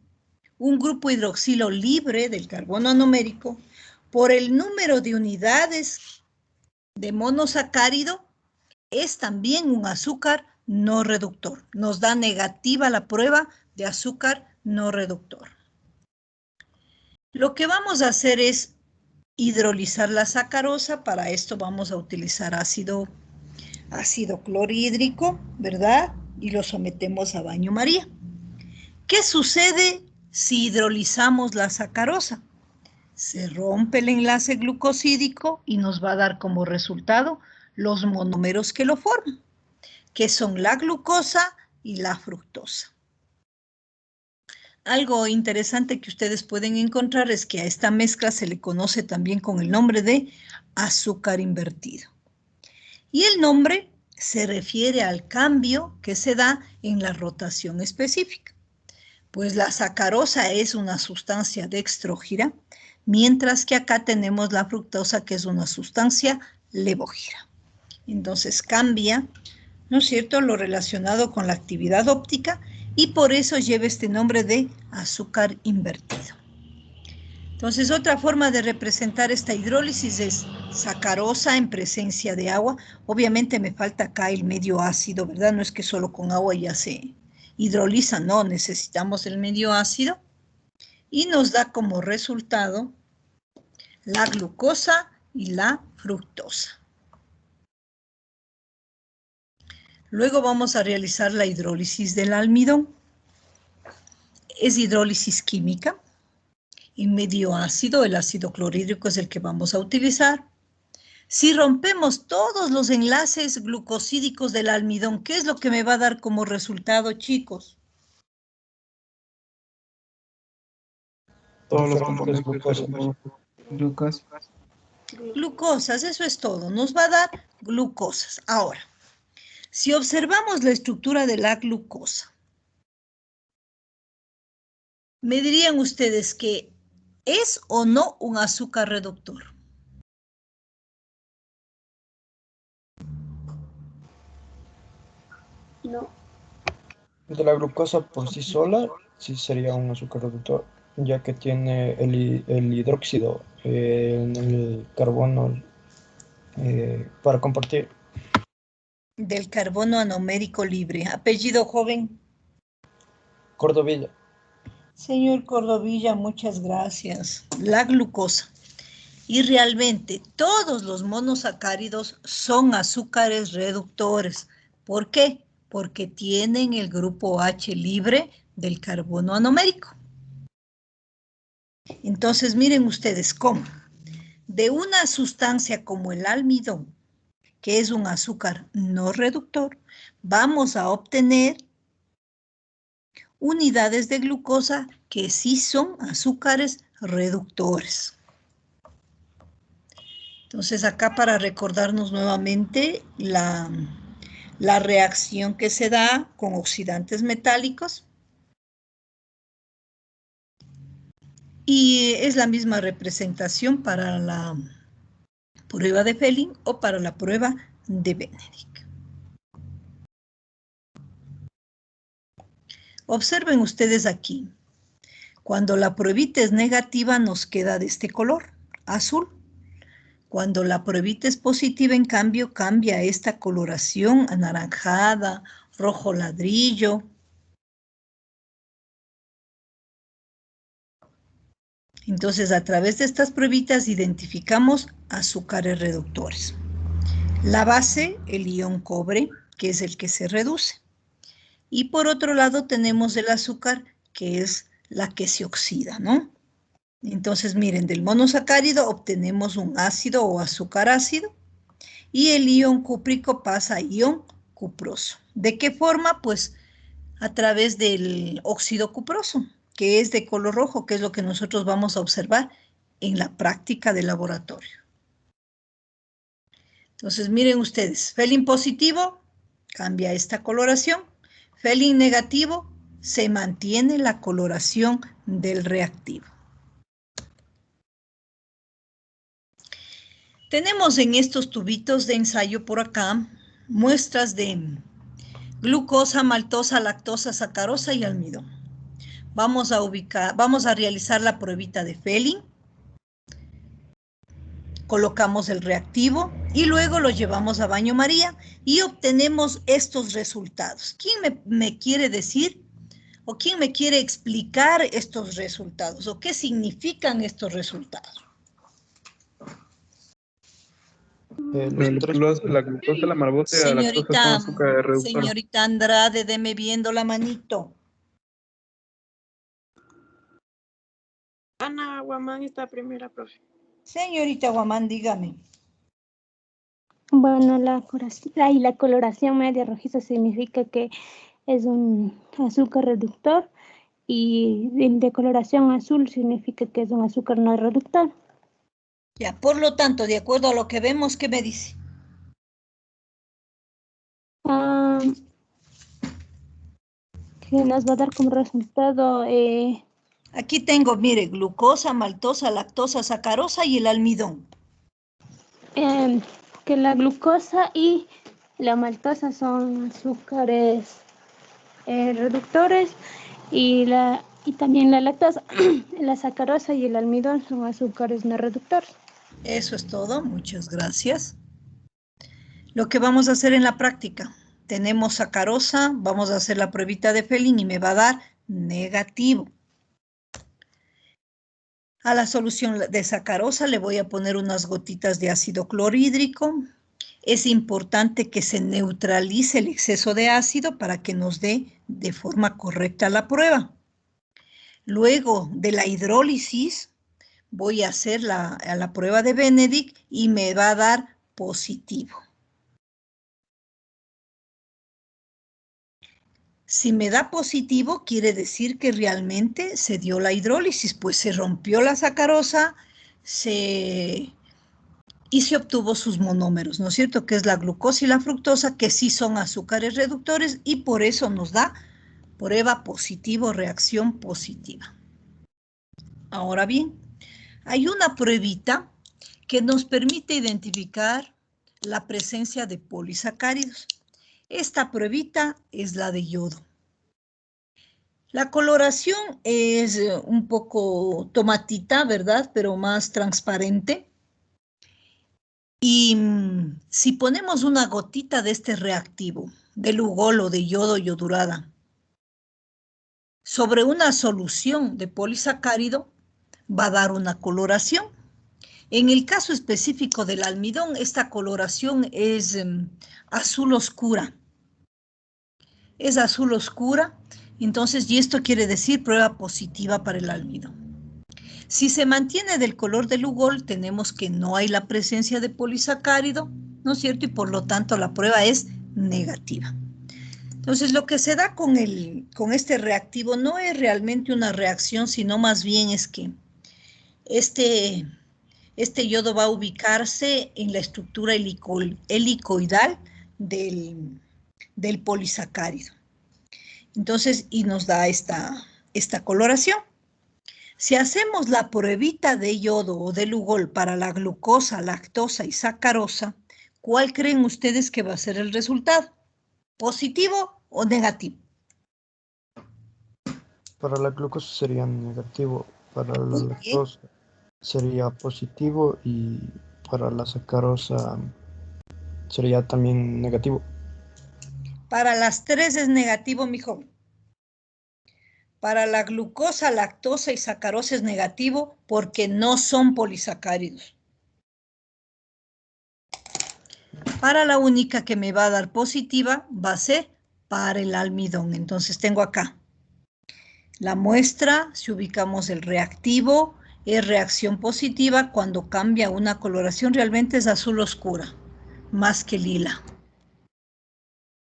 un grupo hidroxilo libre del carbono anomérico, por el número de unidades de monosacárido, es también un azúcar no reductor. Nos da negativa la prueba de azúcar no reductor. Lo que vamos a hacer es hidrolizar la sacarosa. Para esto vamos a utilizar ácido clorhídrico, ¿verdad? Y lo sometemos a baño María. ¿Qué sucede si hidrolizamos la sacarosa? Se rompe el enlace glucosídico y nos va a dar como resultado los monómeros que lo forman, que son la glucosa y la fructosa. Algo interesante que ustedes pueden encontrar es que a esta mezcla se le conoce también con el nombre de azúcar invertido. Y el nombre se refiere al cambio que se da en la rotación específica. Pues la sacarosa es una sustancia dextrógira, mientras que acá tenemos la fructosa, que es una sustancia levógira. Entonces cambia, ¿no es cierto?, lo relacionado con la actividad óptica, y por eso lleva este nombre de azúcar invertido. Entonces, otra forma de representar esta hidrólisis es sacarosa en presencia de agua. Obviamente me falta acá el medio ácido, ¿verdad? No es que solo con agua ya se hidroliza, no, necesitamos el medio ácido. Y nos da como resultado la glucosa y la fructosa. Luego vamos a realizar la hidrólisis del almidón. Es hidrólisis química. En medio ácido, el ácido clorhídrico es el que vamos a utilizar. Si rompemos todos los enlaces glucosídicos del almidón, ¿qué es lo que me va a dar como resultado, chicos? Todos los compuestos glucosas. Glucosas, eso es todo. Nos va a dar glucosas. Ahora, si observamos la estructura de la glucosa, me dirían ustedes que ¿es o no un azúcar reductor? No. De la glucosa por sí sola, sí sería un azúcar reductor, ya que tiene el hidróxido en el carbono para compartir. Del carbono anomérico libre. Apellido joven. Cordovilla. Señor Cordovilla, muchas gracias. La glucosa. Y realmente todos los monosacáridos son azúcares reductores. ¿Por qué? Porque tienen el grupo H libre del carbono anomérico. Entonces, miren ustedes cómo. De una sustancia como el almidón, que es un azúcar no reductor, vamos a obtener unidades de glucosa que sí son azúcares reductores. Entonces, acá para recordarnos nuevamente la reacción que se da con oxidantes metálicos. Y es la misma representación para la prueba de Fehling o para la prueba de Benedict. Observen ustedes aquí. Cuando la pruebita es negativa nos queda de este color, azul. Cuando la pruebita es positiva, en cambio, cambia esta coloración anaranjada, rojo ladrillo. Entonces, a través de estas pruebitas identificamos azúcares reductores. La base, el ion cobre, que es el que se reduce. Y por otro lado tenemos el azúcar, que es la que se oxida, ¿no? Entonces, miren, del monosacárido obtenemos un ácido o azúcar ácido. y el ion cúprico pasa a ion cuproso. ¿De qué forma? Pues a través del óxido cuproso, que es de color rojo, que es lo que nosotros vamos a observar en la práctica de laboratorio. Entonces, miren ustedes, felin positivo cambia esta coloración, felin negativo se mantiene la coloración del reactivo. Tenemos en estos tubitos de ensayo por acá muestras de glucosa, maltosa, lactosa, sacarosa y almidón. Vamos a realizar la pruebita de felin. Colocamos el reactivo y luego lo llevamos a baño María y obtenemos estos resultados. ¿Quién me quiere decir o quién me quiere explicar estos resultados o qué significan estos resultados? La glucosa, la malbosa y la lactosa son azúcares reductores. Señorita Andrade, deme viendo la manito. Ana Guamán está primera, profe. Señorita Guamán, dígame. Bueno, la coloración media rojiza significa que es un azúcar reductor y de coloración azul significa que es un azúcar no reductor. Ya, por lo tanto, de acuerdo a lo que vemos, ¿qué me dice? Que nos va a dar como resultado... Aquí tengo, mire, glucosa, maltosa, lactosa, sacarosa y el almidón. Que la glucosa y la maltosa son azúcares reductores y también la lactosa, la sacarosa y el almidón son azúcares no reductores. Eso es todo, muchas gracias. Lo que vamos a hacer en la práctica, tenemos sacarosa, vamos a hacer la pruebita de felin y me va a dar negativo. A la solución de sacarosa le voy a poner unas gotitas de ácido clorhídrico. Es importante que se neutralice el exceso de ácido para que nos dé de forma correcta la prueba. Luego de la hidrólisis voy a hacer la prueba de Benedict y me va a dar positivo. Si me da positivo, quiere decir que realmente se dio la hidrólisis, pues se rompió la sacarosa y se obtuvo sus monómeros, ¿no es cierto? Que es la glucosa y la fructosa, que sí son azúcares reductores y por eso nos da prueba positivo, reacción positiva. Ahora bien, hay una pruebita que nos permite identificar la presencia de polisacáridos. Esta pruebita es la de yodo. La coloración es un poco tomatita, ¿verdad? Pero más transparente. Y si ponemos una gotita de este reactivo, de Lugol o de yodo yodurada, sobre una solución de polisacárido, va a dar una coloración. En el caso específico del almidón, esta coloración es azul oscura. Es azul oscura, entonces, y esto quiere decir prueba positiva para el almidón. Si se mantiene del color del Lugol, tenemos que no hay la presencia de polisacárido, ¿no es cierto? Y por lo tanto la prueba es negativa. Entonces, lo que se da con este reactivo no es realmente una reacción, sino más bien es que este yodo va a ubicarse en la estructura helicoidal del polisacárido. Entonces, y nos da esta coloración. Si hacemos la pruebita de yodo o de Lugol para la glucosa, lactosa y sacarosa, ¿cuál creen ustedes que va a ser el resultado? ¿Positivo o negativo? Para la glucosa sería negativo, para la lactosa sería positivo y para la sacarosa sería también negativo. Para las tres es negativo, mijo. Para la glucosa, lactosa y sacarosa es negativo porque no son polisacáridos. Para la única que me va a dar positiva va a ser para el almidón. Entonces tengo acá la muestra, si ubicamos el reactivo, es reacción positiva cuando cambia una coloración, realmente es azul oscura. más que lila.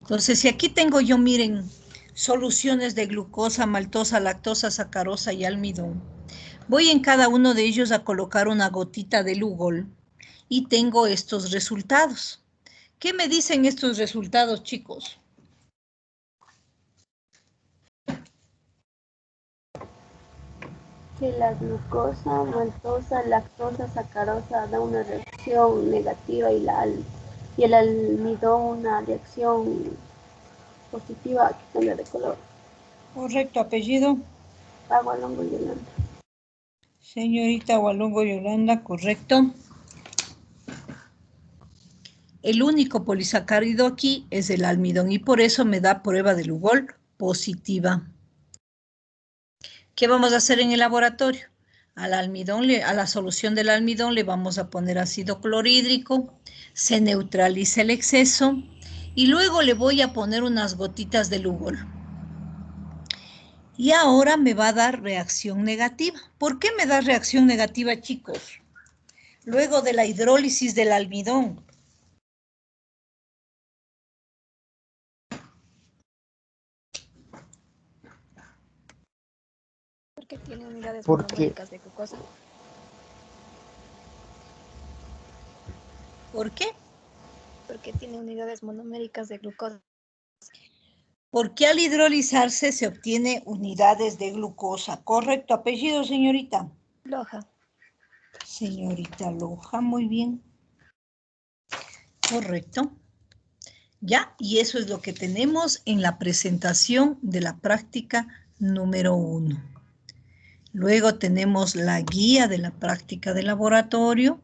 Entonces, si aquí tengo yo, miren, soluciones de glucosa, maltosa, lactosa, sacarosa y almidón, voy en cada uno de ellos a colocar una gotita de Lugol y tengo estos resultados. ¿Qué me dicen estos resultados, chicos? Que la glucosa, maltosa, lactosa, sacarosa da una reacción negativa y el almidón una reacción positiva que cambia de color. Correcto, apellido. Agualongo Yolanda. Señorita Agualongo Yolanda, correcto. El único polisacárido aquí es el almidón y por eso me da prueba de Lugol positiva. ¿Qué vamos a hacer en el laboratorio? Al almidón, a la solución del almidón le vamos a poner ácido clorhídrico, se neutraliza el exceso y luego le voy a poner unas gotitas de Lugol. Y ahora me va a dar reacción negativa. ¿Por qué me da reacción negativa, chicos? Luego de la hidrólisis del almidón. Porque tiene unidades ¿Por qué? monoméricas de glucosa. ¿Por qué? Porque tiene unidades monoméricas de glucosa. Porque al hidrolizarse se obtiene unidades de glucosa. Correcto, apellido, señorita. Loja. Señorita Loja, muy bien. Correcto. Ya, y eso es lo que tenemos en la presentación de la práctica número 1. Luego tenemos la guía de la práctica de laboratorio.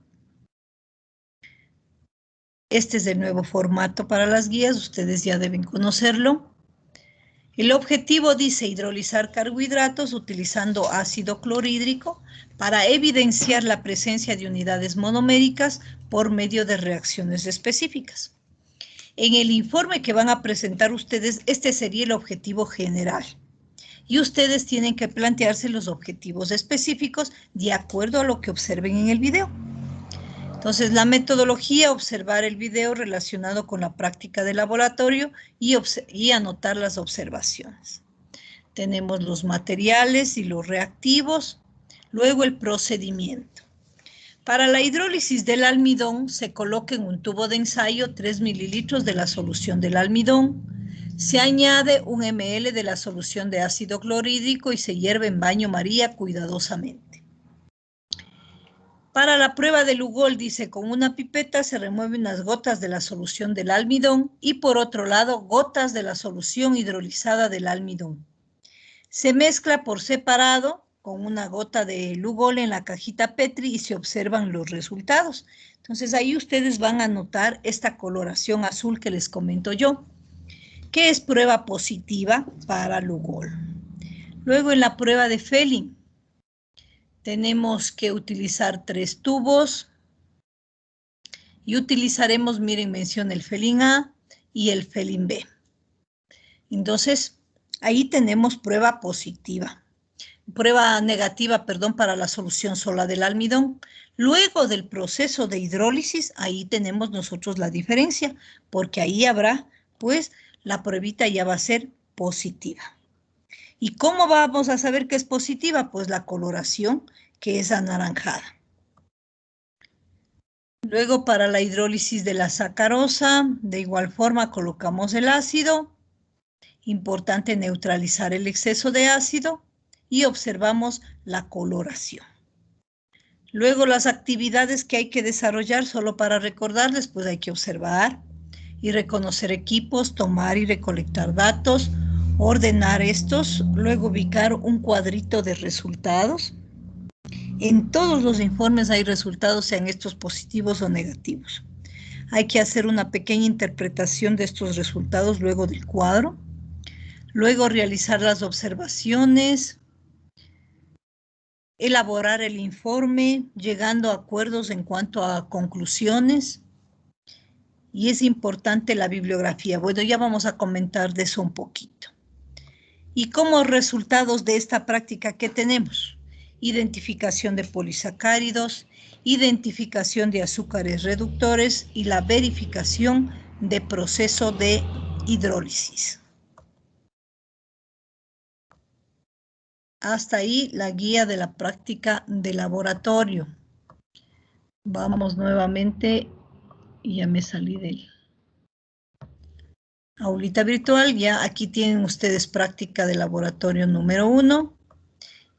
Este es el nuevo formato para las guías, ustedes ya deben conocerlo. El objetivo dice hidrolizar carbohidratos utilizando ácido clorhídrico para evidenciar la presencia de unidades monoméricas por medio de reacciones específicas. En el informe que van a presentar ustedes, este sería el objetivo general. Y ustedes tienen que plantearse los objetivos específicos de acuerdo a lo que observen en el video. Entonces, la metodología, observar el video relacionado con la práctica de laboratorio y anotar las observaciones. Tenemos los materiales y los reactivos, luego el procedimiento. Para la hidrólisis del almidón, se coloca en un tubo de ensayo 3 mililitros de la solución del almidón, se añade 1 ml de la solución de ácido clorhídrico y se hierve en baño María cuidadosamente. Para la prueba de Lugol, dice, con una pipeta se remueven unas gotas de la solución del almidón y por otro lado, gotas de la solución hidrolizada del almidón. Se mezcla por separado con una gota de Lugol en la cajita Petri y se observan los resultados. Entonces ahí ustedes van a notar esta coloración azul que les comento yo, que es prueba positiva para Lugol. Luego en la prueba de Fehling, tenemos que utilizar 3 tubos y utilizaremos, miren, menciona el Fehling A y el Fehling B. Entonces, ahí tenemos prueba positiva. Prueba negativa, perdón, para la solución sola del almidón. Luego del proceso de hidrólisis, ahí tenemos nosotros la diferencia, porque ahí habrá, pues, la pruebita ya va a ser positiva. ¿Y cómo vamos a saber que es positiva? Pues la coloración, que es anaranjada. Luego para la hidrólisis de la sacarosa, de igual forma colocamos el ácido. Importante neutralizar el exceso de ácido y observamos la coloración. Luego las actividades que hay que desarrollar, solo para recordarles, pues hay que observar y reconocer equipos, tomar y recolectar datos, ordenar estos, luego ubicar un cuadrito de resultados. En todos los informes hay resultados, sean estos positivos o negativos. Hay que hacer una pequeña interpretación de estos resultados luego del cuadro. Luego realizar las observaciones, elaborar el informe, llegando a acuerdos en cuanto a conclusiones. Y es importante la bibliografía. Bueno, ya vamos a comentar de eso un poquito. Y como resultados de esta práctica, ¿qué tenemos? identificación de polisacáridos, identificación de azúcares reductores y la verificación de proceso de hidrólisis. Hasta ahí la guía de la práctica de laboratorio. Vamos nuevamente, y ya me salí del aulita virtual. Ya aquí tienen ustedes práctica de laboratorio número 1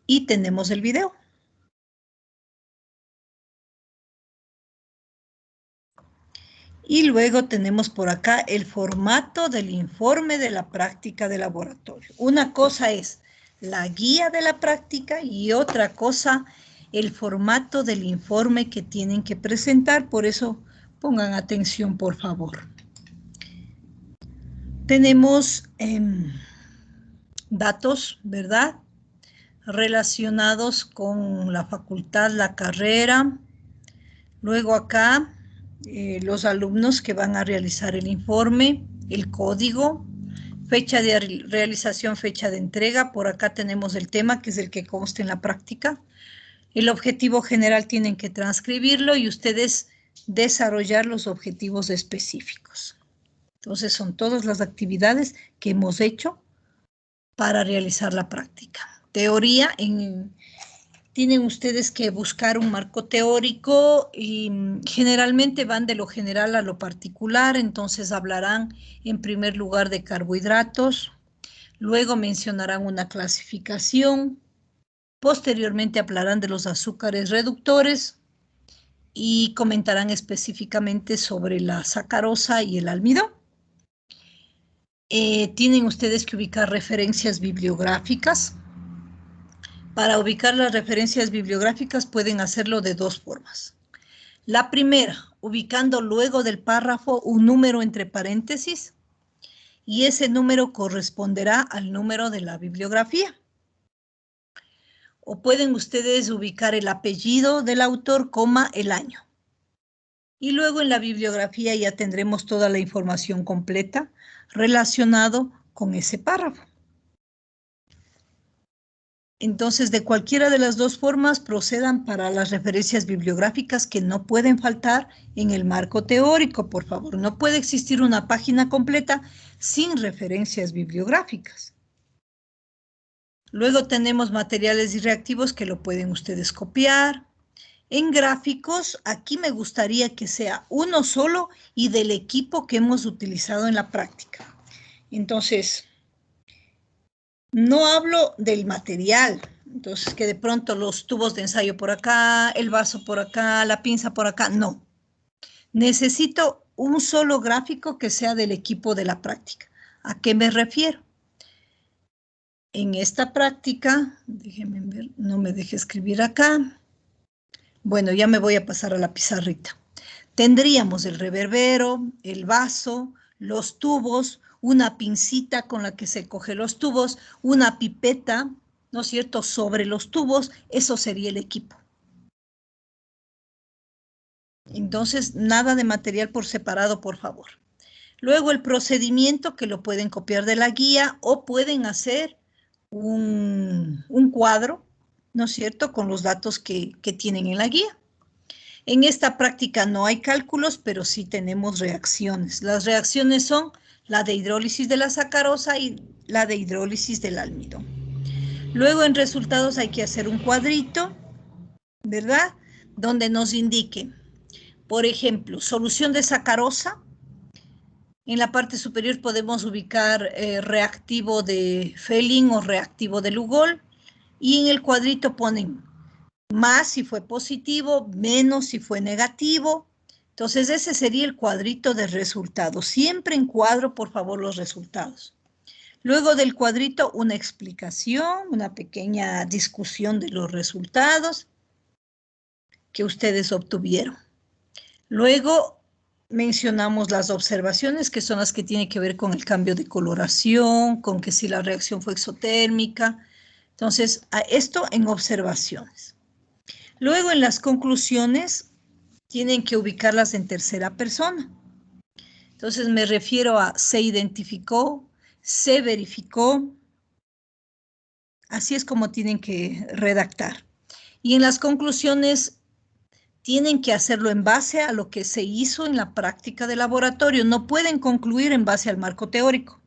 y tenemos el video. Y luego tenemos por acá el formato del informe de la práctica de laboratorio. Una cosa es la guía de la práctica y otra cosa el formato del informe que tienen que presentar. Por eso pongan atención, por favor. Tenemos datos, ¿verdad? Relacionados con la facultad, la carrera. Luego acá los alumnos que van a realizar el informe, el código, fecha de realización, fecha de entrega. Por acá tenemos el tema, que es el que consta en la práctica. El objetivo general tienen que transcribirlo y ustedes desarrollar los objetivos específicos. Entonces son todas las actividades que hemos hecho para realizar la práctica. Teoría, tienen ustedes que buscar un marco teórico y generalmente van de lo general a lo particular, entonces hablarán en primer lugar de carbohidratos, luego mencionarán una clasificación, posteriormente hablarán de los azúcares reductores y comentarán específicamente sobre la sacarosa y el almidón. Tienen ustedes que ubicar referencias bibliográficas. Para ubicar las referencias bibliográficas pueden hacerlo de dos formas. La primera, ubicando luego del párrafo un número entre paréntesis y ese número corresponderá al número de la bibliografía. O pueden ustedes ubicar el apellido del autor, coma, el año. Y luego en la bibliografía ya tendremos toda la información completa relacionado con ese párrafo. Entonces, de cualquiera de las dos formas, procedan para las referencias bibliográficas que no pueden faltar en el marco teórico, por favor. No puede existir una página completa sin referencias bibliográficas. Luego tenemos materiales y reactivos que lo pueden ustedes copiar. En gráficos, aquí me gustaría que sea uno solo y del equipo que hemos utilizado en la práctica. Entonces, no hablo del material, entonces que de pronto los tubos de ensayo por acá, el vaso por acá, la pinza por acá, no. Necesito un solo gráfico que sea del equipo de la práctica. ¿A qué me refiero? En esta práctica, déjenme ver, no me deje escribir acá. Bueno, ya me voy a pasar a la pizarrita. Tendríamos el reverbero, el vaso, los tubos, una pincita con la que se coge los tubos, una pipeta, ¿no es cierto?, sobre los tubos, eso sería el equipo. Entonces, nada de material por separado, por favor. Luego el procedimiento que lo pueden copiar de la guía o pueden hacer un cuadro, ¿no es cierto?, con los datos que tienen en la guía. En esta práctica no hay cálculos, pero sí tenemos reacciones. Las reacciones son la de hidrólisis de la sacarosa y la de hidrólisis del almidón. Luego en resultados hay que hacer un cuadrito, ¿verdad?, donde nos indique, por ejemplo, solución de sacarosa. En la parte superior podemos ubicar reactivo de Fehling o reactivo de Lugol. Y en el cuadrito ponen más si fue positivo, menos si fue negativo. Entonces ese sería el cuadrito de resultados. Siempre en cuadro, por favor, los resultados. Luego del cuadrito, una explicación, una pequeña discusión de los resultados que ustedes obtuvieron. Luego mencionamos las observaciones, que son las que tienen que ver con el cambio de coloración, con que si la reacción fue exotérmica. Entonces, a esto en observaciones. Luego en las conclusiones tienen que ubicarlas en tercera persona. Entonces me refiero a se identificó, se verificó. Así es como tienen que redactar. Y en las conclusiones tienen que hacerlo en base a lo que se hizo en la práctica de laboratorio. No pueden concluir en base al marco teórico.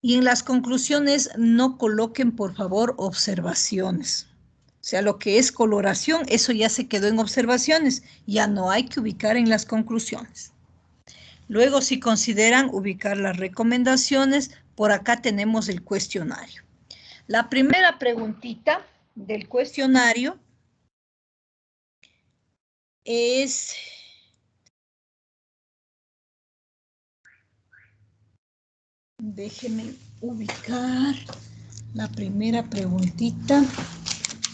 Y en las conclusiones no coloquen, por favor, observaciones. O sea, lo que es coloración, eso ya se quedó en observaciones. Ya no hay que ubicar en las conclusiones. Luego, si consideran ubicar las recomendaciones, por acá tenemos el cuestionario. La primera preguntita del cuestionario es... Déjenme ubicar la primera preguntita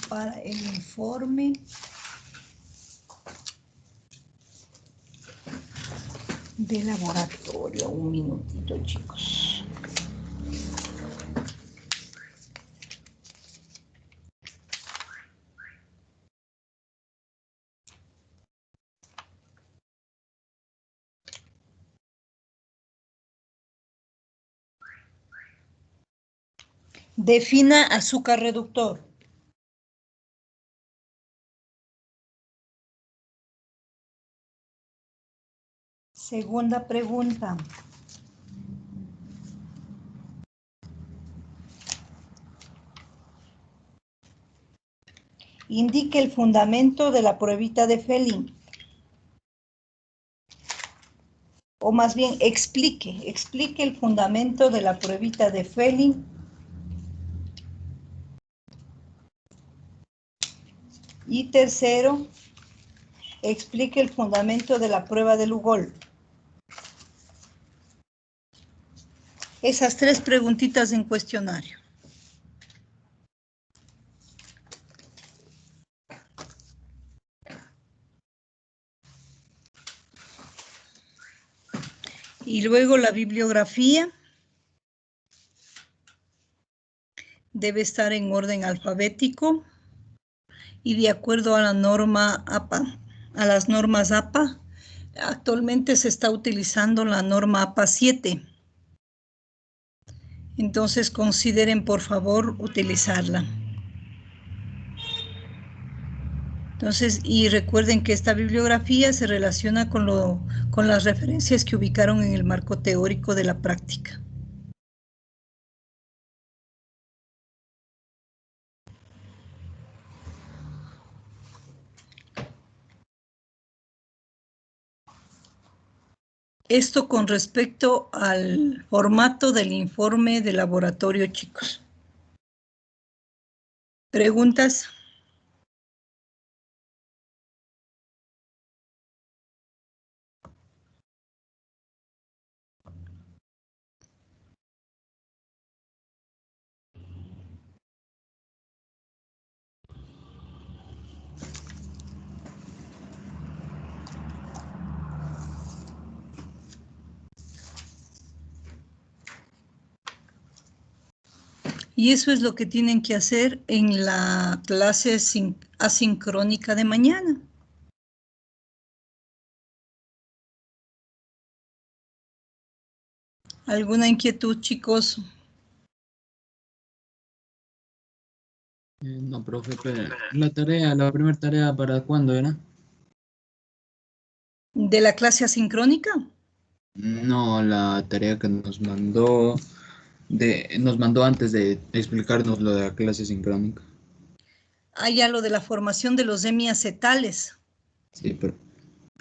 para el informe de laboratorio. Un minutito, chicos. Defina azúcar reductor. Segunda pregunta. Indique el fundamento de la pruebita de Fehling. O más bien, explique el fundamento de la pruebita de Fehling. Y tercero, explique el fundamento de la prueba de Lugol. Esas tres preguntitas en cuestionario. Y luego la bibliografía debe estar en orden alfabético y de acuerdo a la norma APA, a las normas APA. Actualmente se está utilizando la norma APA 7. Entonces consideren por favor utilizarla. Entonces, y recuerden que esta bibliografía se relaciona con las referencias que ubicaron en el marco teórico de la práctica. Esto con respecto al formato del informe de laboratorio, chicos. ¿Preguntas? Y eso es lo que tienen que hacer en la clase asincrónica de mañana. ¿Alguna inquietud, chicos? No, profe, pero la primera tarea, ¿para cuándo era? ¿De la clase asincrónica? No, la tarea que nos mandó antes de explicarnos lo de la clase sincrónica. Ah, ya lo de la formación de los hemiacetales. Sí, pero...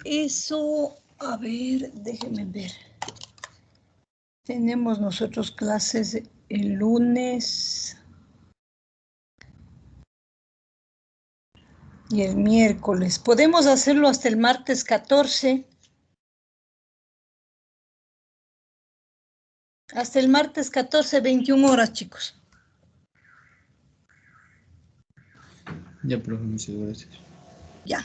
Eso, a ver, déjenme ver. Tenemos nosotros clases el lunes y el miércoles. Podemos hacerlo hasta el martes 14. Hasta el martes 14, 21 horas, chicos. Ya, profe, muchas gracias. Ya.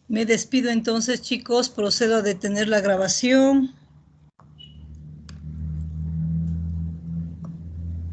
Me despido entonces, chicos. Procedo a detener la grabación.